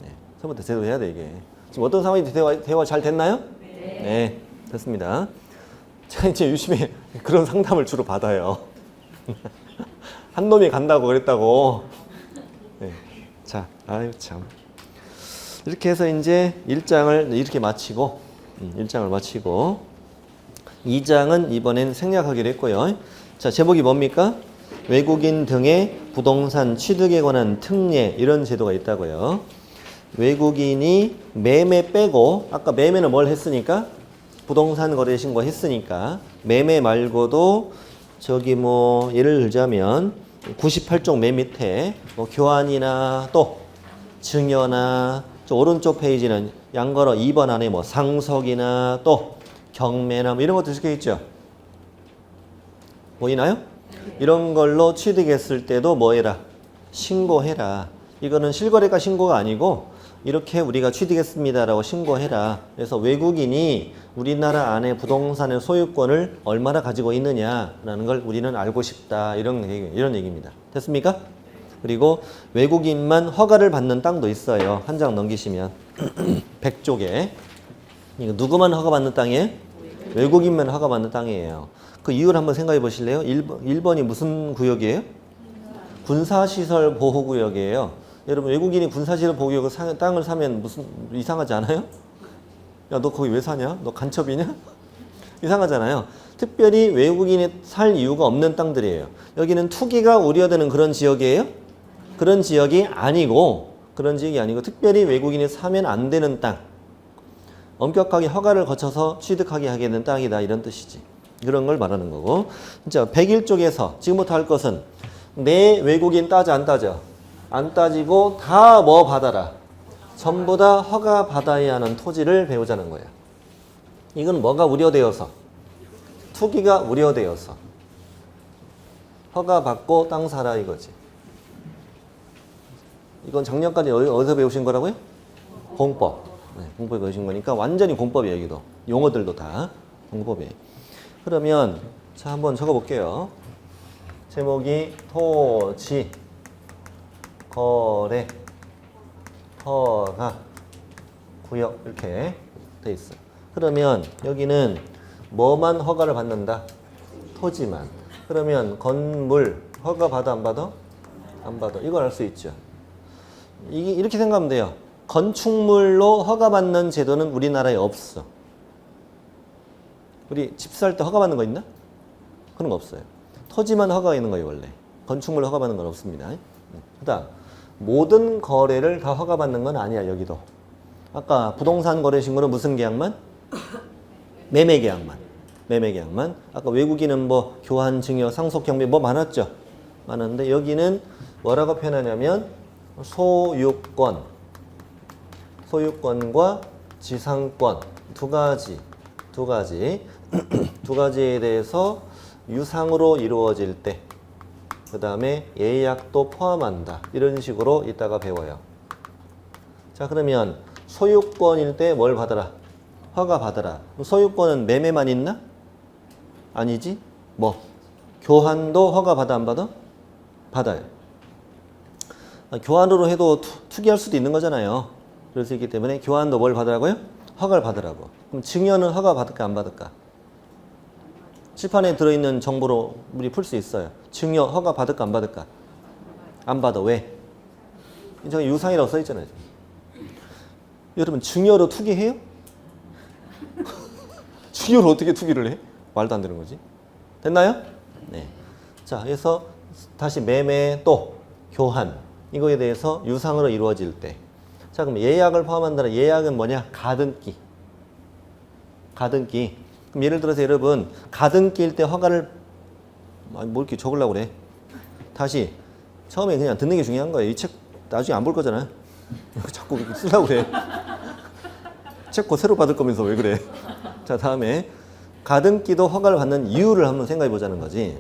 네. 처음부터 제대로 해야 돼 이게. 지금 어떤 상황이 대화 잘 됐나요? 네. 됐습니다. 제가 이제 요즘에 그런 상담을 주로 받아요. 한 놈이 간다고 그랬다고. 네. 자, 아유 참. 이렇게 해서 이제 1장을 이렇게 마치고 1장을 마치고 2장은 이번엔 생략하기로 했고요. 자, 제목이 뭡니까? 외국인 등의 부동산 취득에 관한 특례 이런 제도가 있다고요. 외국인이 매매 빼고 아까 매매는 뭘 했으니까? 부동산 거래 신고 했으니까 매매 말고도 저기 뭐 예를 들자면 98쪽 맨 밑에 뭐 교환이나 또 증여나 저 오른쪽 페이지는 양거러 2번 안에 뭐 상속이나 또 경매나 뭐 이런 것도 적혀 있죠. 보이나요? 이런 걸로 취득했을 때도 뭐 해라? 신고해라. 이거는 실거래가 신고가 아니고 이렇게 우리가 취득했습니다라고 신고해라. 그래서 외국인이 우리나라 안에 부동산의 소유권을 얼마나 가지고 있느냐라는 걸 우리는 알고 싶다. 이런 얘기입니다. 됐습니까? 그리고 외국인만 허가를 받는 땅도 있어요. 한 장 넘기시면 100쪽에 이거 누구만 허가받는 땅이에요? 외국인만 허가받는 땅이에요. 그 이유를 한번 생각해 보실래요? 1번이 무슨 구역이에요? 군사시설 보호구역이에요. 여러분 외국인이 군사시설 보호구역 땅을 사면 무슨 이상하지 않아요? 야, 너 거기 왜 사냐? 너 간첩이냐? 이상하잖아요. 특별히 외국인이 살 이유가 없는 땅들이에요. 여기는 투기가 우려되는 그런 지역이에요? 그런 지역이 아니고 특별히 외국인이 사면 안 되는 땅. 엄격하게 허가를 거쳐서 취득하게 하게 되는 땅이다 이런 뜻이지. 그런 걸 말하는 거고. 자, 101쪽에서 지금부터 할 것은 내 외국인 따져 안 따져? 안 따지고 다 뭐 받아라. 전부 다 허가 받아야 하는 토지를 배우자는 거예요. 이건 뭐가 우려되어서? 투기가 우려되어서. 허가 받고 땅 사라 이거지. 이건 작년까지 어디서 배우신 거라고요? 공법. 네, 공법에 배우신 거니까 완전히 공법이에요, 여기도. 용어들도 다 공법이에요. 그러면 자 한번 적어볼게요. 제목이 토지, 거래, 허가, 구역 이렇게 돼 있어요. 그러면 여기는 뭐만 허가를 받는다? 토지만. 그러면 건물 허가 받아 안 받아? 안 받아. 이걸 알 수 있죠. 이렇게 생각하면 돼요. 건축물로 허가받는 제도는 우리나라에 없어. 우리 집 살 때 허가받는 거 있나? 그런 거 없어요. 토지만 허가가 있는 거예요, 원래. 건축물로 허가받는 건 없습니다. 그다음 모든 거래를 다 허가받는 건 아니야, 여기도. 아까 부동산 거래 신고는 무슨 계약만? 매매 계약만. 매매 계약만. 아까 외국인은 뭐 교환, 증여, 상속, 경매 뭐 많았죠? 많았는데 여기는 뭐라고 표현하냐면 소유권, 소유권과 지상권 두 가지 두 가지에 대해서 유상으로 이루어질 때 그 다음에 예약도 포함한다. 이런 식으로 이따가 배워요. 자, 그러면 소유권일 때 뭘 받아라? 허가 받아라. 소유권은 매매만 있나? 아니지? 뭐 교환도 허가 받아 안 받아? 받아요. 교환으로 해도 투기할 수도 있는 거잖아요. 그럴 수 있기 때문에 교환도 뭘 받으라고요? 허가를 받으라고. 그럼 증여는 허가 받을까 안 받을까? 칠판에 들어있는 정보로 우리 풀 수 있어요. 증여 허가 받을까 안 받을까? 안 받아. 왜? 저기 유상이라고 써있잖아요. 여러분 증여로 투기해요? 증여로 어떻게 투기를 해? 말도 안 되는 거지. 됐나요? 네. 자, 그래서 다시 매매 또 교환 이거에 대해서 유상으로 이루어질 때. 자, 그럼 예약을 포함한다는 예약은 뭐냐? 가등기. 가등기. 그럼 예를 들어서 여러분 가등기일 때 허가를 뭐 이렇게 적으려고 그래. 다시 처음에 그냥 듣는 게 중요한 거예요. 이 책 나중에 안 볼 거잖아요. 자꾸 쓰려고 그래. 책 곧 새로 받을 거면서 왜 그래. 자, 다음에 가등기도 허가를 받는 이유를 한번 생각해 보자는 거지.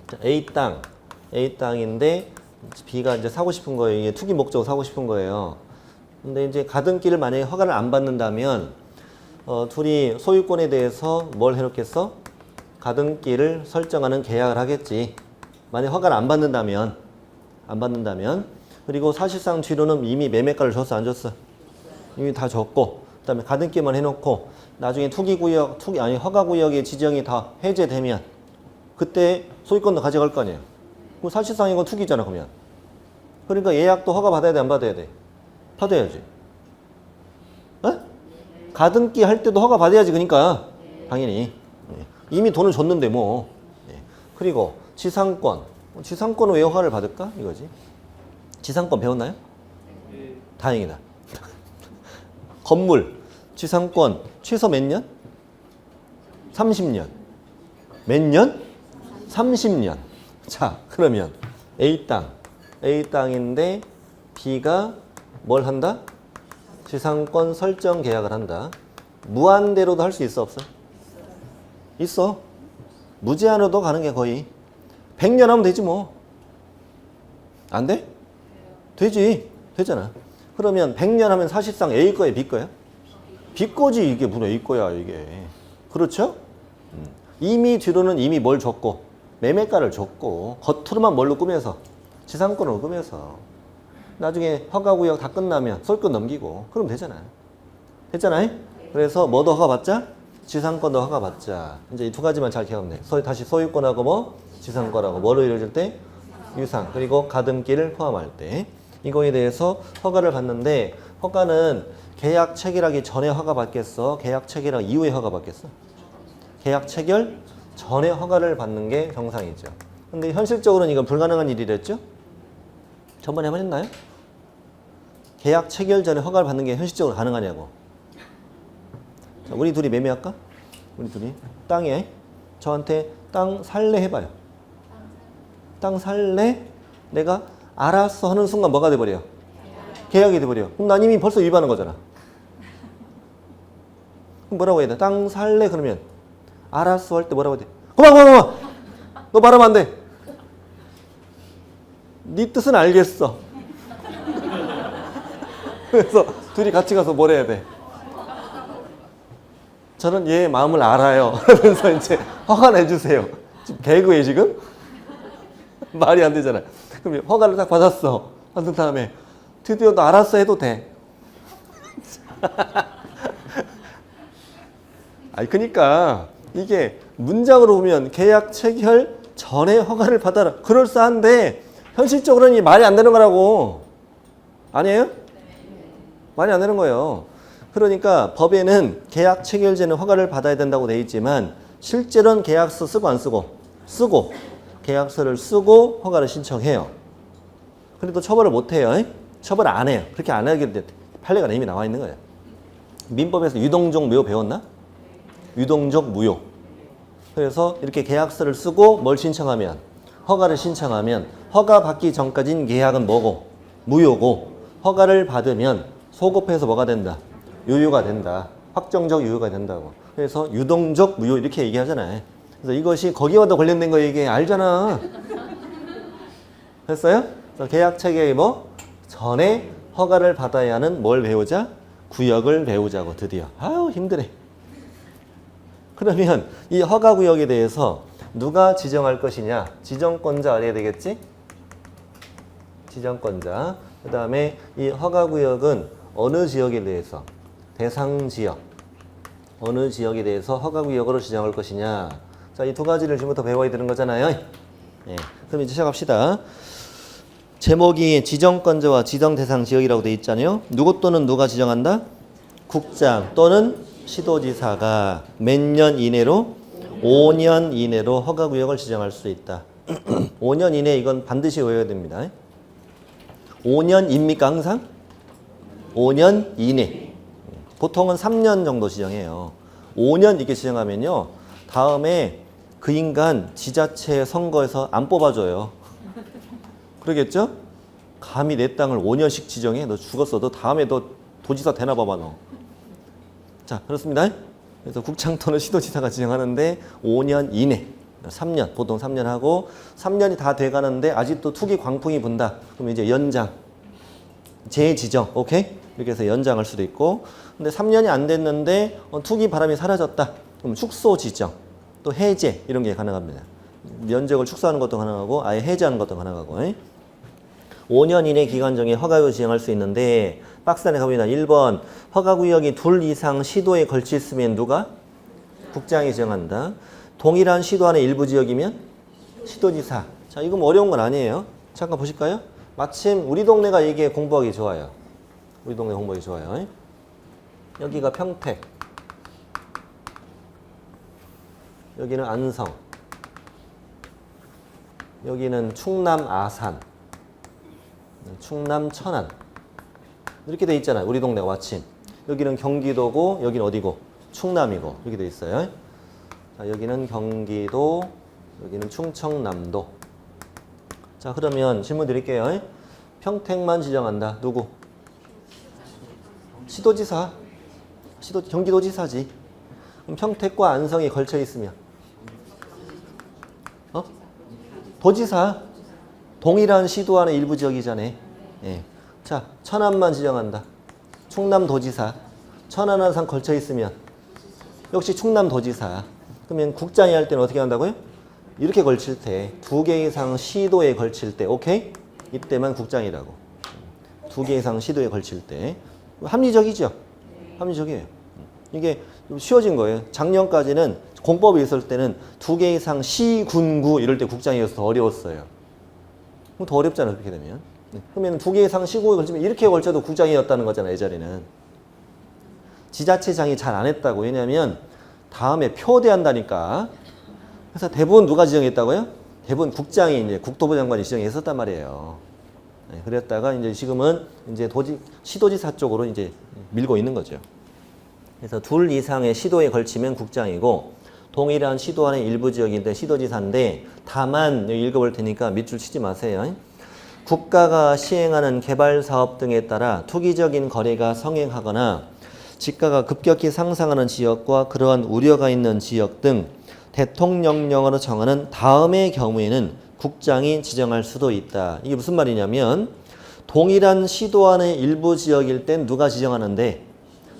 자, A 땅인데 B가 이제 사고 싶은 거예요. 이게 투기 목적으로 사고 싶은 거예요. 근데 이제 가등기를 만약에 허가를 안 받는다면 둘이 소유권에 대해서 뭘 해놓겠어? 가등기를 설정하는 계약을 하겠지. 만약에 허가를 안 받는다면 그리고 사실상 뒤로는 이미 매매가를 줬어 안 줬어? 이미 다 줬고 그다음에 가등기만 해놓고 나중에 허가구역의 지정이 다 해제되면 그때 소유권도 가져갈 거 아니에요. 그럼 사실상 이건 투기잖아 그러면. 그러니까 예약도 허가 받아야 돼 안 받아야 돼? 받아야지. 어? 가등기 할 때도 허가 받아야지 그러니까 당연히. 이미 돈을 줬는데 뭐. 그리고 지상권은 왜 허가를 받을까? 이거지. 지상권 배웠나요? 다행이다. 건물, 지상권 최소 몇 년? 30년. 몇 년? 30년. 자, 그러면 A 땅인데 B가 뭘 한다? 지상권 설정 계약을 한다. 무한대로도 할 수 있어 없어? 있어. 무제한으로도 가는 게 거의. 100년 하면 되지 뭐. 안 돼? 되지. 되잖아. 그러면 100년 하면 사실상 A 거야 B 거야? B 거지. 이게 무슨 A 거야 이게. 그렇죠? 이미 뒤로는 이미 뭘 줬고 매매가를 줬고 겉으로만 뭘로 꾸며서 지상권으로 꾸며서 나중에 허가구역 다 끝나면 소유권 넘기고 그러면 되잖아요. 됐잖아요? 그래서 뭐도 허가 받자? 지상권도 허가 받자. 이제 이 두 가지만 잘 기억하면 돼. 다시 소유권하고 뭐? 지상권하고 뭐로 이루어질 때? 유상. 그리고 가등기를 포함할 때. 이거에 대해서 허가를 받는데 허가는 계약 체결하기 전에 허가 받겠어? 계약 체결 이후에 허가 받겠어? 계약 체결 전에 허가를 받는 게 정상이죠. 근데 현실적으로는 이건 불가능한 일이랬죠? 저번에 한번 했나요? 계약 체결 전에 허가를 받는 게 현실적으로 가능하냐고. 자, 우리 둘이 매매할까? 우리 둘이 땅에 저한테 땅 살래 해봐요. 땅 살래? 내가 알았어 하는 순간 뭐가 돼버려? 계약이 돼버려. 그럼 난 이미 벌써 위반한 거잖아. 그럼 뭐라고 해야 돼? 땅 살래? 그러면 알았어 할 때 뭐라고 해야 돼? 그만! 너 말하면 안 돼. 네 뜻은 알겠어. 그래서 둘이 같이 가서 뭘 해야 돼? 저는 얘 마음을 알아요. 그러면서 이제 허가 내주세요. 지금 개그에 지금? 말이 안 되잖아. 그럼 허가를 딱 받았어. 받은 다음에 드디어 너 알았어 해도 돼. 아니 그러니까 이게 문장으로 보면 계약 체결 전에 허가를 받아라. 그럴싸한데 현실적으로는 말이 안 되는 거라고. 아니에요? 말이 안 되는 거예요. 그러니까 법에는 계약 체결 전에 허가를 받아야 된다고 돼 있지만 실제로는 계약서 쓰고 안 쓰고? 쓰고. 계약서를 쓰고 허가를 신청해요. 그래도 처벌을 못 해요. 처벌을 안 해요. 그렇게 안 하게 돼. 판례가 이미 나와 있는 거예요. 민법에서 유동적 무효 배웠나? 유동적 무효. 그래서 이렇게 계약서를 쓰고 뭘 신청하면? 허가를 신청하면 허가 받기 전까지는 계약은 뭐고? 무효고 허가를 받으면 소급해서 뭐가 된다? 유효가 된다. 확정적 유효가 된다고. 그래서 유동적 무효 이렇게 얘기하잖아요. 그래서 이것이 거기와도 관련된 거 이게 알잖아. 됐어요? 그래서 계약 체결 뭐? 전에 허가를 받아야 하는 뭘 배우자? 구역을 배우자고 드디어. 아유 힘드네. 그러면 이 허가구역에 대해서 누가 지정할 것이냐? 지정권자 알아야 되겠지? 지정권자. 그 다음에 이 허가구역은 어느 지역에 대해서? 대상지역. 어느 지역에 대해서 허가구역으로 지정할 것이냐? 자, 이 두 가지를 지금부터 배워야 되는 거잖아요. 네. 그럼 이제 시작합시다. 제목이 지정권자와 지정대상 지역이라고 돼 있잖아요. 누구 또는 누가 지정한다? 국장 또는 시도지사가 몇 년 이내로? 5년 이내로 허가구역을 지정할 수 있다. 5년 이내 이건 반드시 외워야 됩니다. 5년입니까 항상? 5년 이내. 보통은 3년 정도 지정해요. 5년 이렇게 지정하면요. 다음에 그 인간 지자체 선거에서 안 뽑아줘요. 그러겠죠? 감히 내 땅을 5년씩 지정해? 너 죽었어. 너 다음에 너 도지사 되나 봐봐 너. 자, 그렇습니다. 그래서 국장 또는 시도지사가 지정하는데 5년 이내, 3년, 보통 3년 하고 3년이 다 돼가는데 아직도 투기 광풍이 분다. 그럼 이제 연장, 재지정, 오케이? 이렇게 해서 연장할 수도 있고, 근데 3년이 안 됐는데 투기 바람이 사라졌다. 그럼 축소 지정, 또 해제 이런 게 가능합니다. 면적을 축소하는 것도 가능하고 아예 해제하는 것도 가능하고. 5년 이내 기간 중에 허가구역 지정할 수 있는데 박스 안에 가보면 1번 허가구역이 둘 이상 시도에 걸쳐 있으면 누가? 국장이 지정한다. 동일한 시도 안에 일부 지역이면 시도지사. 자, 이건 어려운 건 아니에요. 잠깐 보실까요? 마침 우리 동네가 이게 공부하기 좋아요. 우리 동네 공부하기 좋아요. 여기가 평택, 여기는 안성, 여기는 충남 아산, 충남 천안 이렇게 돼 있잖아요. 우리 동네가 마침. 여기는 경기도고 여기는 어디고? 충남이고 이렇게 돼 있어요. 자, 여기는 경기도, 여기는 충청남도. 자, 그러면 질문 드릴게요. 평택만 지정한다. 누구? 시도지사. 경기도지사지. 그럼 평택과 안성이 걸쳐 있으면 도지사. 동일한 시도 안에 일부 지역이잖아. 예. 자, 천안만 지정한다. 충남도지사. 천안 안산 걸쳐 있으면 역시 충남도지사. 그러면 국장이 할 때는 어떻게 한다고요? 이렇게 걸칠 때, 2개 이상 시도에 걸칠 때, 오케이? 이때만 국장이라고. 2개 이상 시도에 걸칠 때. 합리적이죠? 합리적이에요. 이게 좀 쉬워진 거예요. 작년까지는 공법이 있을 때는 2개 이상 시, 군, 구 이럴 때 국장이어서 더 어려웠어요. 그럼 더 어렵잖아요, 그렇게 되면. 그러면 2개 이상 시구에 걸치면 이렇게 걸쳐도 국장이었다는 거잖아요, 예전에는. 지자체장이 잘 안 했다고. 왜냐면 다음에 표대한다니까. 그래서 대부분 누가 지정했다고요? 대부분 국장이 이제 국토부 장관이 지정했었단 말이에요. 네, 그랬다가 이제 지금은 이제 시도지사 쪽으로 이제 밀고 있는 거죠. 그래서 둘 이상의 시도에 걸치면 국장이고, 동일한 시도 안의 일부 지역인데 시도지사인데, 다만 여기 읽어볼 테니까 밑줄 치지 마세요. 국가가 시행하는 개발 사업 등에 따라 투기적인 거래가 성행하거나 지가가 급격히 상승하는 지역과 그러한 우려가 있는 지역 등 대통령령으로 정하는 다음의 경우에는 국장이 지정할 수도 있다. 이게 무슨 말이냐면 동일한 시도 안의 일부 지역일 땐 누가 지정하는데?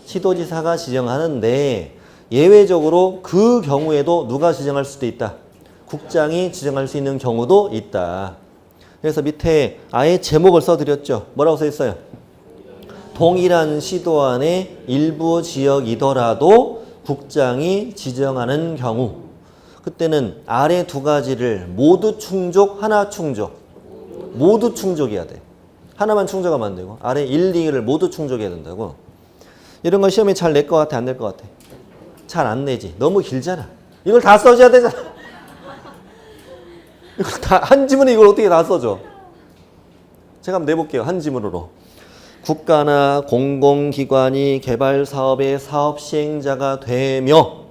시도지사가 지정하는데 예외적으로 그 경우에도 누가 지정할 수도 있다. 국장이 지정할 수 있는 경우도 있다. 그래서 밑에 아예 제목을 써드렸죠. 뭐라고 써 있어요? 동일한 시도 안의 일부 지역이더라도 국장이 지정하는 경우. 그때는 아래 두 가지를 모두 충족, 하나 충족. 모두 충족해야 돼. 하나만 충족하면 안 되고 아래 1, 2를 모두 충족해야 된다고. 이런 거 시험에 잘 낼 것 같아? 안 낼 것 같아? 잘 안 내지. 너무 길잖아. 이걸 다 써줘야 되잖아. 이걸 다, 한 지문에 이걸 어떻게 다 써줘? 제가 한번 내볼게요. 한 지문으로. 국가나 공공기관이 개발 사업의 사업 시행자가 되며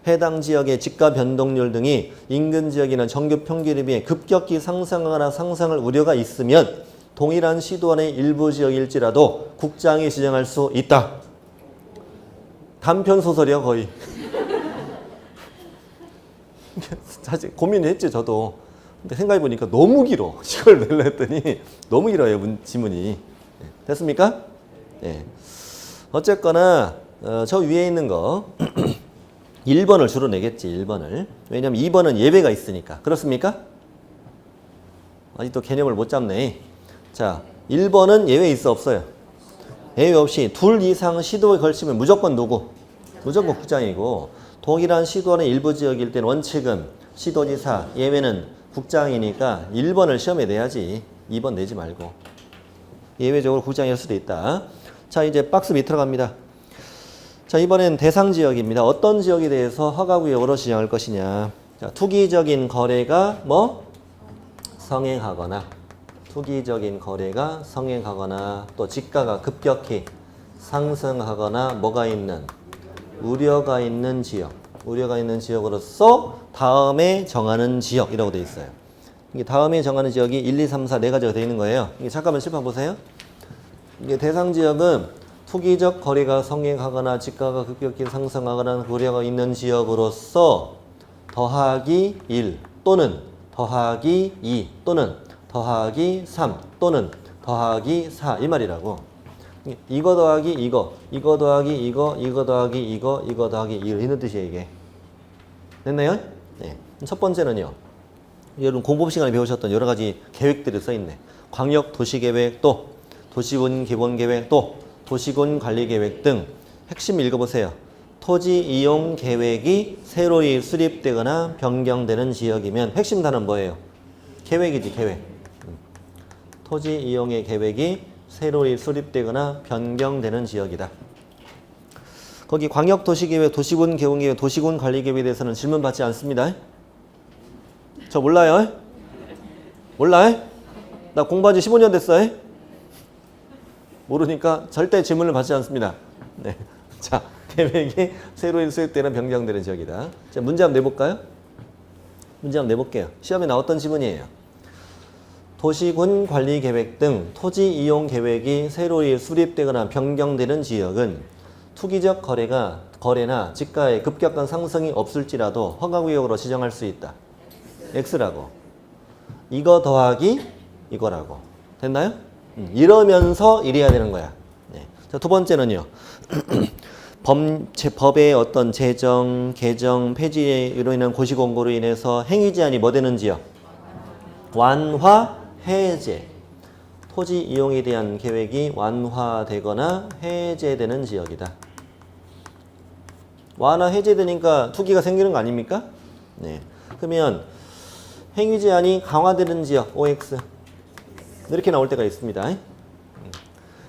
해당 지역의 집가 변동률 등이 인근 지역이나 정규 평균에 비해 급격히 상승하거나 상승할 우려가 있으면 동일한 시도 안의 일부 지역일지라도 국장이 지정할 수 있다. 단편 소설이야 거의. 사실 고민했지 저도. 근데 생각해보니까 너무 길어. 이걸 내려 했더니 너무 길어요 지문이. 됐습니까? 네. 어쨌거나 저 위에 있는 거 1번을 주로 내겠지. 1번을. 왜냐면 2번은 예외가 있으니까. 그렇습니까? 아직도 개념을 못 잡네. 자, 1번은 예외 있어 없어요? 예외 없이 둘 이상 시도에 걸치면 무조건 누구? 무조건 국장이고, 동일한 시도 안의 일부 지역일 때는 원칙은 시도지사, 예외는 국장이니까 1번을 시험에 내야지. 2번 내지 말고. 예외적으로 국장일 수도 있다. 자, 이제 박스 밑으로 갑니다. 자, 이번엔 대상 지역입니다. 어떤 지역에 대해서 허가구역으로 지정할 것이냐. 자, 투기적인 거래가 성행하거나, 투기적인 거래가 성행하거나, 또 지가가 급격히 상승하거나, 뭐가 있는, 우려가 있는 지역. 우려가 있는 지역으로서 다음에 정하는 지역이라고 되어 있어요. 이게 다음에 정하는 지역이 1, 2, 3, 4 네 가지가 되어 있는 거예요. 이게 잠깐만 칠판 보세요. 이게 대상 지역은 투기적 거래가 성행하거나 지가가 급격히 상승하거나 고려가 있는 지역으로서 더하기 1 또는 더하기 2 또는 더하기 3 또는 더하기 4 이 말이라고. 이거 더하기 이거 더하기 이거 더하기 이거 더하기 이런 뜻이에요 이게. 됐나요? 네. 첫 번째는요. 여러분 공법 시간에 배우셨던 여러 가지 계획들이 써있네. 광역 도시계획 또 도시군 기본계획 또 도시군 관리계획 등 핵심 읽어보세요. 토지 이용 계획이 새로이 수립되거나 변경되는 지역이면 핵심 단어는 뭐예요? 계획이지 계획. 토지 이용의 계획이 새로이 수립되거나 변경되는 지역이다. 거기 광역도시계획, 도시군 개원계획, 도시군 관리계획에 대해서는 질문 받지 않습니다. 저 몰라요? 몰라? 나 공부한 지 15년 됐어. 모르니까 절대 질문을 받지 않습니다. 네. 자, 계획이 새로이 수립되는 변경되는 지역이다. 자, 문제 한번 내볼까요? 문제 한번 내볼게요. 시험에 나왔던 지문이에요. 도시군 관리계획 등 토지 이용 계획이 새로이 수립되거나 변경되는 지역은 투기적 거래나 지가의 급격한 상승이 없을지라도 허가구역으로 지정할 수 있다. X라고. 이거 더하기 이거라고. 됐나요? 이러면서 이래야 되는 거야. 네. 자, 두 번째는요. 법의 어떤 제정, 개정, 폐지로 인한 고시공고로 인해서 행위 제한이 뭐 되는 지역? 완화, 해제. 토지 이용에 대한 계획이 완화되거나 해제되는 지역이다. 완화, 해제되니까 투기가 생기는 거 아닙니까? 네. 그러면 행위 제한이 강화되는 지역, OX. 이렇게 나올 때가 있습니다.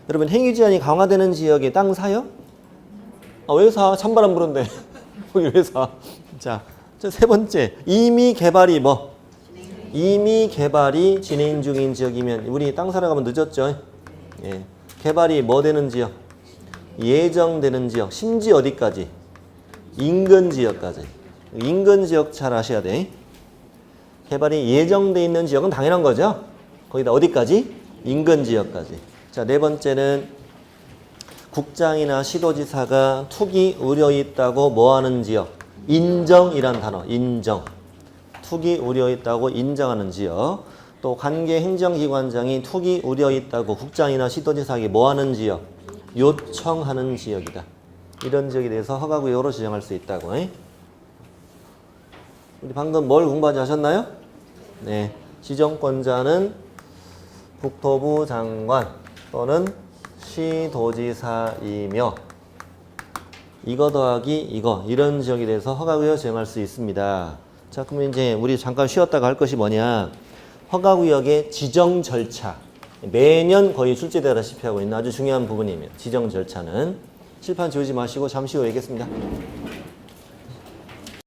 여러분, 행위 제한이 강화되는 지역에 땅 사요? 아, 왜 사? 찬바람 부는데. 왜 사? 자, 세 번째. 이미 개발이 뭐? 이미 개발이 진행 중인 지역이면 우리 땅 사러 가면 늦었죠. 예. 개발이 뭐 되는 지역? 예정되는 지역. 심지어 어디까지? 인근 지역까지. 인근 지역 잘 아셔야 돼. 개발이 예정돼 있는 지역은 당연한 거죠. 거기다 어디까지? 인근 지역까지. 자, 네 번째는 국장이나 시도지사가 투기 우려 있다고 뭐 하는 지역? 인정이란 단어. 인정. 투기 우려 있다고 인정하는 지역. 또 관계 행정기관장이 투기 우려 있다고 국장이나 시도지사에게 뭐 하는 지역? 요청하는 지역이다. 이런 지역에 대해서 허가구역으로 지정할 수 있다고. 우리 방금 뭘 공부하지 하셨나요? 네. 지정권자는 국토부 장관 또는 시도지사이며 이거 더하기 이거 이런 지역에 대해서 허가구역 지정할 수 있습니다. 자, 그러면 이제 우리 잠깐 쉬었다가 할 것이 뭐냐? 허가구역의 지정 절차. 매년 거의 출제되다시피 하고 있는 아주 중요한 부분이에요. 지정 절차는 칠판 지우지 마시고 잠시 후에 얘기하겠습니다.